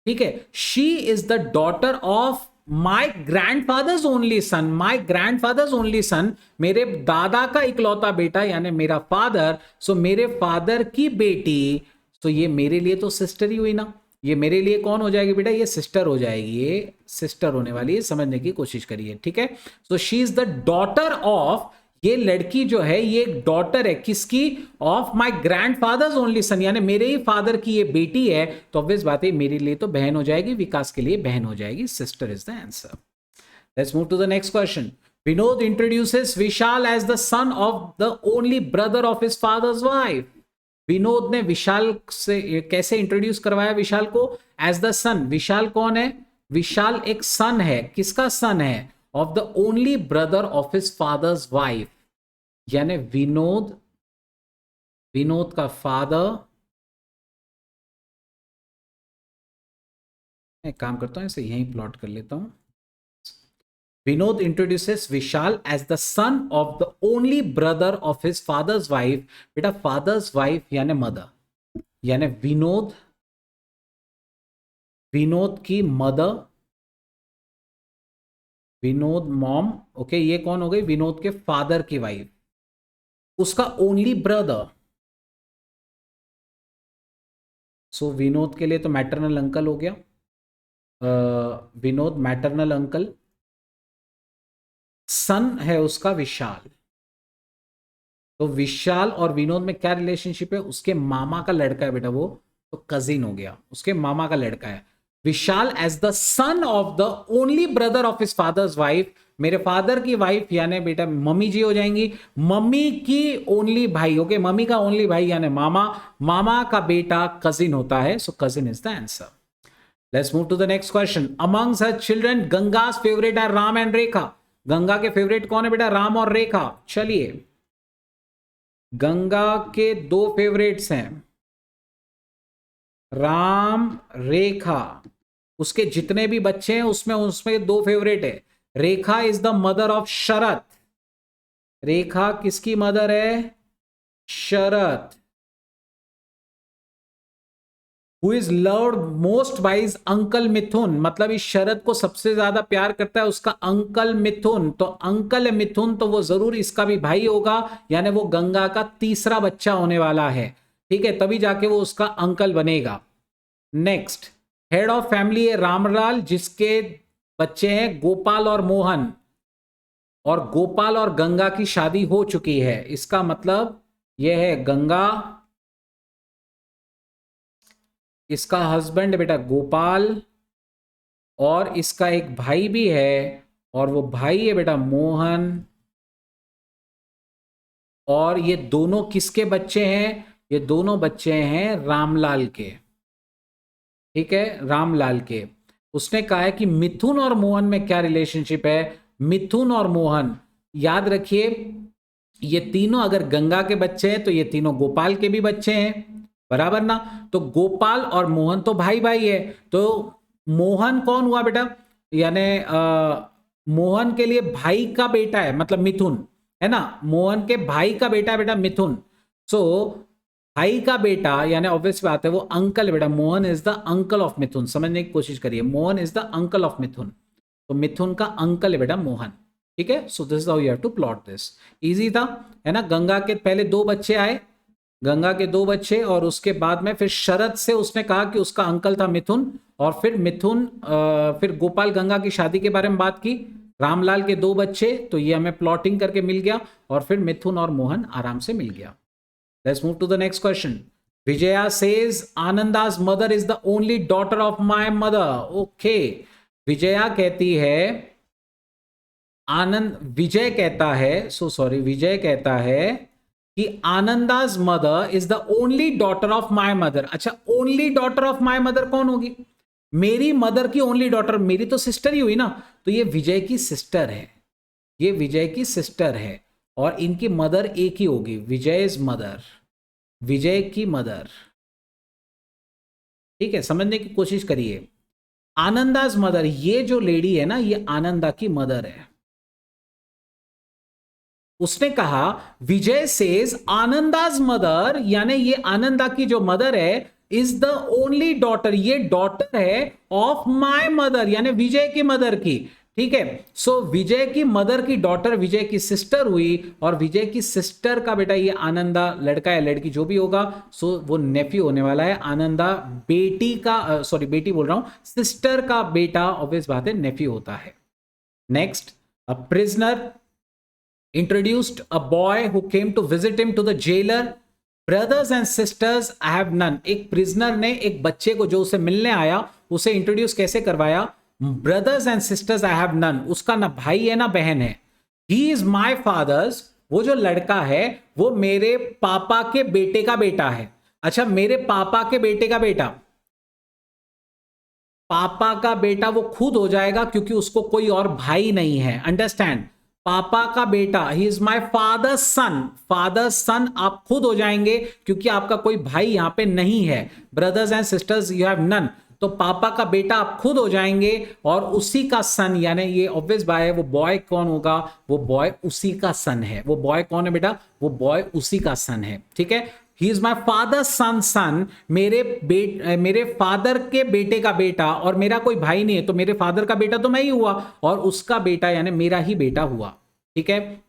ठीक है। She is the daughter of my grandfathers only sun, my grandfathers only सन, मेरे दादा का इकलौता बेटा यानी मेरा फादर, सो मेरे फादर की बेटी, तो ये मेरे लिए तो सिस्टर ही हुई ना, ये मेरे लिए कौन हो जाएगी बेटा, ये सिस्टर हो जाएगी, ये सिस्टर होने वाली है, समझने की कोशिश करिए, ठीक है। So she is the daughter of, ये लड़की जो है ये एक डॉटर है किसकी, ऑफ माय ग्रैंडफादर्स ओनली सन, यानी मेरे ही फादर की ये बेटी है, तो ऑब्वियस बात है मेरे लिए तो बहन हो जाएगी, विकास के लिए बहन हो जाएगी, sister is the answer. Let's move to the next question. Vinod introduces Vishal as the son of the only brother of his father's wife. Vinod ने विशाल से कैसे इंट्रोड्यूस करवाया विशाल को, एज द सन। विशाल कौन है, विशाल एक सन है, किसका सन है, of the only brother of his father's wife, यानी विनोद, विनोद का फादर, एक काम करता हूं इसे यहीं प्लॉट कर लेता हूं। Vinod introduces Vishal as the son of the only brother of his father's wife, बेटा फादर्स वाइफ यानी मदर, यानी विनोद, विनोद की मदर, विनोद मॉम, ओके, ये कौन हो गई, विनोद के फादर की वाइफ, उसका ओनली ब्रदर, सो विनोद के लिए तो मैटरनल अंकल हो गया, विनोद मैटरनल अंकल, सन है उसका विशाल, तो विशाल और विनोद में क्या रिलेशनशिप है, उसके मामा का लड़का है बेटा वो, तो कजिन हो गया, उसके मामा का लड़का है। Vishal as the son of the only brother of his father's wife, मेरे फादर की वाइफ यानी बेटा मम्मी जी हो जाएंगी, मम्मी की ओनली भाई, ओके, मम्मी का ओनली भाई यानी मामा, मामा का बेटा कजिन होता है, so cousin is the answer. Let's move to the next question. Amongst her children Ganga's favourite are Ram and Rekha. Ganga के फेवरेट कौन है बेटा, राम और रेखा। चलिए, गंगा के दो फेवरेट्स हैं, राम रेखा, उसके जितने भी बच्चे हैं उसमें उसमें दो फेवरेट है। Rekha is the mother of Sharat, Rekha किसकी मदर है, Sharat, who is loved most by his uncle Mithun, मतलब इस शरद को सबसे ज्यादा प्यार करता है उसका अंकल मिथुन, तो अंकल मिथुन तो वो जरूर इसका भी भाई होगा, यानी वो गंगा का तीसरा बच्चा होने वाला है, ठीक है, तभी जाके वो उसका अंकल बनेगा। नेक्स्ट, हेड ऑफ फैमिली है रामलाल, जिसके बच्चे हैं गोपाल और मोहन, और गोपाल और गंगा की शादी हो चुकी है, इसका मतलब यह है गंगा, इसका हस्बैंड बेटा गोपाल, और इसका एक भाई भी है, और वो भाई है बेटा मोहन, और ये दोनों किसके बच्चे हैं, ये दोनों बच्चे हैं रामलाल के, ठीक है, रामलाल के। उसने कहा है कि मिथुन और मोहन में क्या रिलेशनशिप है, मिथुन और मोहन, याद रखिए ये तीनों अगर गंगा के बच्चे हैं तो ये तीनों गोपाल के भी बच्चे हैं, बराबर ना, तो गोपाल और मोहन तो भाई भाई है, तो मोहन कौन हुआ बेटा, यानी मोहन के लिए भाई का बेटा है, मतलब मिथुन है ना, मोहन के भाई का बेटा है बेटा मिथुन, सो भाई का बेटा यानी ऑब्वियस बात है वो अंकल बेटा, Mohan is the uncle of Mithun, समझने की कोशिश करिए, Mohan is the uncle of Mithun, तो मिथुन का अंकल है बेटा मोहन, ठीक है। So this is how you have to plot this, easy था, है ना। गंगा के पहले दो बच्चे आए, गंगा के दो बच्चे, और उसके बाद में फिर शरद से उसने कहा कि उसका अंकल था मिथुन, और फिर मिथुन, फिर गोपाल गंगा की शादी के बारे में बात की, रामलाल के दो बच्चे, तो ये हमें प्लॉटिंग करके मिल गया, और फिर मिथुन और मोहन आराम से मिल गया। Let's move to the next question. Vijaya says Ananda's mother is the only daughter of my mother. Okay, Vijaya कहती है, आनंद, विजय कहता है, सो सॉरी, विजय कहता है कि Ananda's mother is the only daughter of my mother. अच्छा, only daughter of my mother कौन होगी, मेरी मदर की ओनली डॉटर, मेरी तो सिस्टर ही हुई ना, तो ये विजय की सिस्टर है, ये विजय की सिस्टर है, और इनकी मदर एक ही होगी, विजय इज मदर, विजय की मदर, ठीक है, समझने की कोशिश करिए। आनंदा's मदर, ये जो लेडी है ना, ये आनंदा की मदर है, उसने कहा विजय सेज आनंदाज मदर, यानी ये आनंदा की जो मदर है, इज द ओनली डॉटर, ये डॉटर है ऑफ माय मदर, यानी विजय की मदर की। ठीक है, सो विजय की मदर की डॉटर विजय की सिस्टर हुई, और विजय की सिस्टर का बेटा ये आनंदा, लड़का या लड़की जो भी होगा, सो वो नेफ्यू होने वाला है। आनंदा बेटी का, सॉरी बेटी बोल रहा हूं, सिस्टर का बेटा, ऑब्वियस बात है नेफ्यू होता है। Next, a prisoner introduced a boy who came to visit him to the jailer. Brothers and sisters I have none. एक प्रिजनर ने एक बच्चे को जो उसे मिलने आया उसे इंट्रोड्यूस कैसे करवाया? Brothers and sisters I have none, उसका ना भाई है ना बहन है। ही इज माई फादर्स, वो जो लड़का है वो मेरे पापा के बेटे का बेटा है। अच्छा, मेरे पापा के बेटे का बेटा, पापा का बेटा वो खुद हो जाएगा क्योंकि उसको कोई और भाई नहीं है। अंडरस्टैंड, पापा का बेटा, he is my father son, father son आप खुद हो जाएंगे क्योंकि आपका कोई भाई यहां पे नहीं है। Brothers and sisters you have none, तो पापा का बेटा आप खुद हो जाएंगे, और उसी का सन, यानी ये ऑब्वियस बाय है, वो बॉय कौन होगा? वो बॉय उसी का सन है। वो बॉय कौन है बेटा? वो बॉय उसी का सन है। ठीक है, ही इज माई फादर सन, सन मेरे फादर के बेटे का बेटा, और मेरा कोई भाई नहीं है तो मेरे फादर का बेटा तो मैं ही हुआ, और उसका बेटा यानी मेरा ही बेटा हुआ। ठीक है,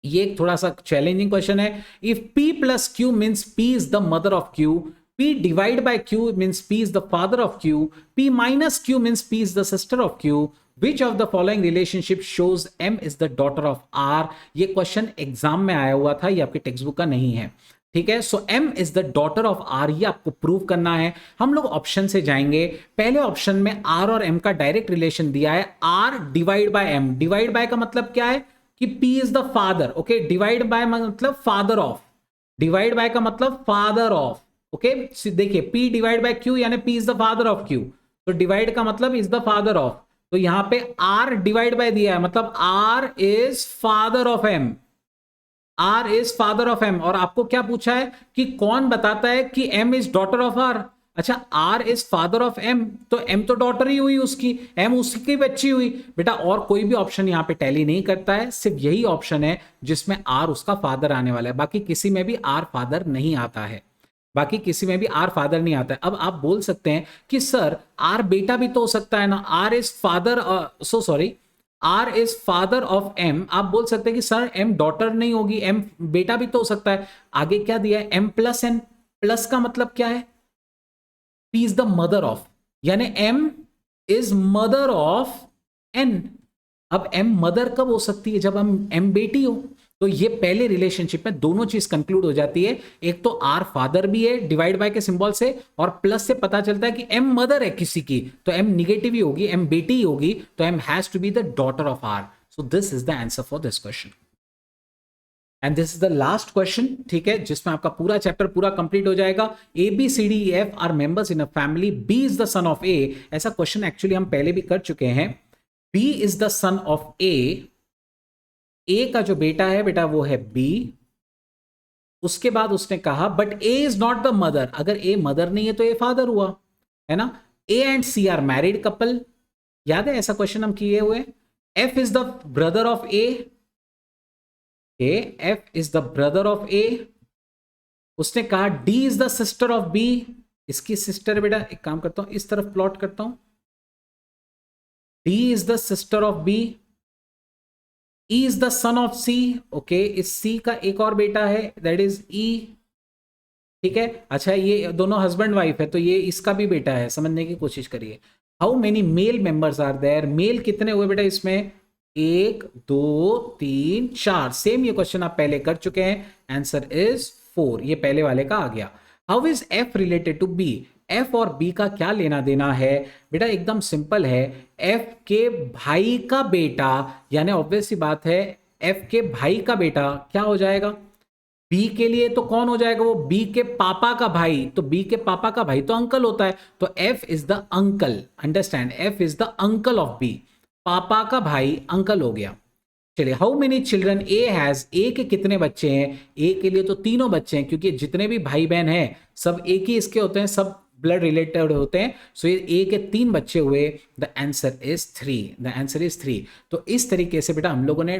ये एक थोड़ा सा चैलेंजिंग क्वेश्चन है। If P plus Q means P is the mother of Q, P divide by Q means P is the father of Q, P minus Q means P is the sister of Q, which of the following relationship shows M is the daughter of R। ये question exam में आया हुआ था, ये आपके text book का नहीं है। ठीक है, सो M is the daughter of R, ये आपको प्रूव करना है। हम लोग ऑप्शन से जाएंगे। पहले ऑप्शन में R और M का डायरेक्ट रिलेशन दिया है, R divide by M। Divide by का मतलब क्या है कि P is the father, okay, divide by मतलब फादर ऑफ, डिवाइड बाय का मतलब फादर ऑफ, ओके। देखिए P डिवाइड बाय Q यानी P is the father of Q, तो डिवाइड का मतलब इज द फादर ऑफ, तो यहां पे R डिवाइड बाय दिया है मतलब R is father of M, R is father of M। और आपको क्या पूछा है कि कौन बताता है कि M is daughter of R? अच्छा, R is father of M, तो M तो डॉटर ही हुई उसकी, M उसकी बच्ची हुई बेटा। और कोई भी ऑप्शन यहाँ पे टैली नहीं करता है, सिर्फ यही ऑप्शन है जिसमें R उसका फादर आने वाला है, बाकी किसी में भी R फादर नहीं आता है, बाकी किसी में भी R फादर नहीं आता है। अब आप बोल सकते हैं कि सर R बेटा भी तो हो सकता है ना, R is father, R is father of M। आप बोल सकते हैं कि सर M डॉटर नहीं होगी, M बेटा भी तो हो सकता है। आगे क्या दिया है? M प्लस N, प्लस का मतलब क्या है? P is the mother of, यानी M is mother of N। अब M मदर कब हो सकती है? जब हम M बेटी हो। तो ये पहले रिलेशनशिप में दोनों चीज कंक्लूड हो जाती है, एक तो R फादर भी है डिवाइड बाय के सिंबल से, और प्लस से पता चलता है कि M मदर है किसी की, तो M निगेटिव ही होगी, M बेटी ही होगी, तो M has to be the daughter of R। So this is the answer for this question, and this is the last question. ठीक है, जिसमें आपका पूरा चैप्टर पूरा कंप्लीट हो जाएगा। ABCDEF are members in a family, B is the son of A। ऐसा question actually हम पहले भी कर चुके हैं। B is the son of A, A का जो बेटा है बेटा वो है B। उसके बाद उसने कहा but A is not the mother, अगर A मदर नहीं है तो A फादर हुआ, है ना। A and C are married couple, याद है ऐसा क्वेश्चन हम किए हुए। F is the brother of A, F is the brother of A। उसने कहा D is the sister of B, इसकी सिस्टर है बेटा। एक काम करता हूं, इस तरफ प्लॉट करता हूं, D is the sister of B, E is the son of C, okay, इस C का एक और बेटा है दैट इज E। ठीक है, अच्छा ये दोनों हस्बैंड वाइफ है तो ये इसका भी बेटा है, समझने की कोशिश करिए। How many male members are there, male कितने हुए बेटा इसमें? 1 2 3 4, सेम ये क्वेश्चन आप पहले कर चुके हैं, आंसर इज 4, ये पहले वाले का आ गया। How is F related to B, F और B का क्या लेना देना है बेटा? एकदम सिंपल है, F के भाई का बेटा, यानी ऑब्वियस सी बात है F के भाई का बेटा क्या हो जाएगा? B के लिए तो कौन हो जाएगा? वो B के पापा का भाई, तो B के पापा का भाई तो अंकल होता है, तो F is the uncle. Understand, F is the uncle of B, पापा का भाई अंकल हो गया। चलिए, how many children A has, A के कितने बच्चे हैं? A के लिए तो तीनों बच्चे हैं, क्योंकि जितने भी भाई बहन हैं सब एक ही इसके होते हैं, सब ब्लड रिलेटेड होते हैं। सो ये A के 3 बच्चे हुए, the answer is 3, the answer is 3। तो इस तरीके से बेटा हम लोगों ने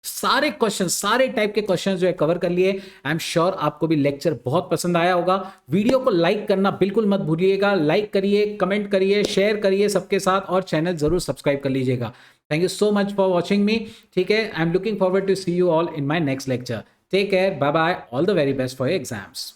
सारे क्वेश्चन, सारे टाइप के क्वेश्चन जो है कवर कर लिए। आई एम श्योर आपको भी लेक्चर बहुत पसंद आया होगा। वीडियो को लाइक करना बिल्कुल मत भूलिएगा, लाइक करिए, कमेंट करिए, शेयर करिए सबके साथ, और चैनल जरूर सब्सक्राइब कर लीजिएगा। Thank you so much for watching me. ठीक है, I am looking forward to see you all in my next lecture. Take care, bye bye, all the very best for your exams.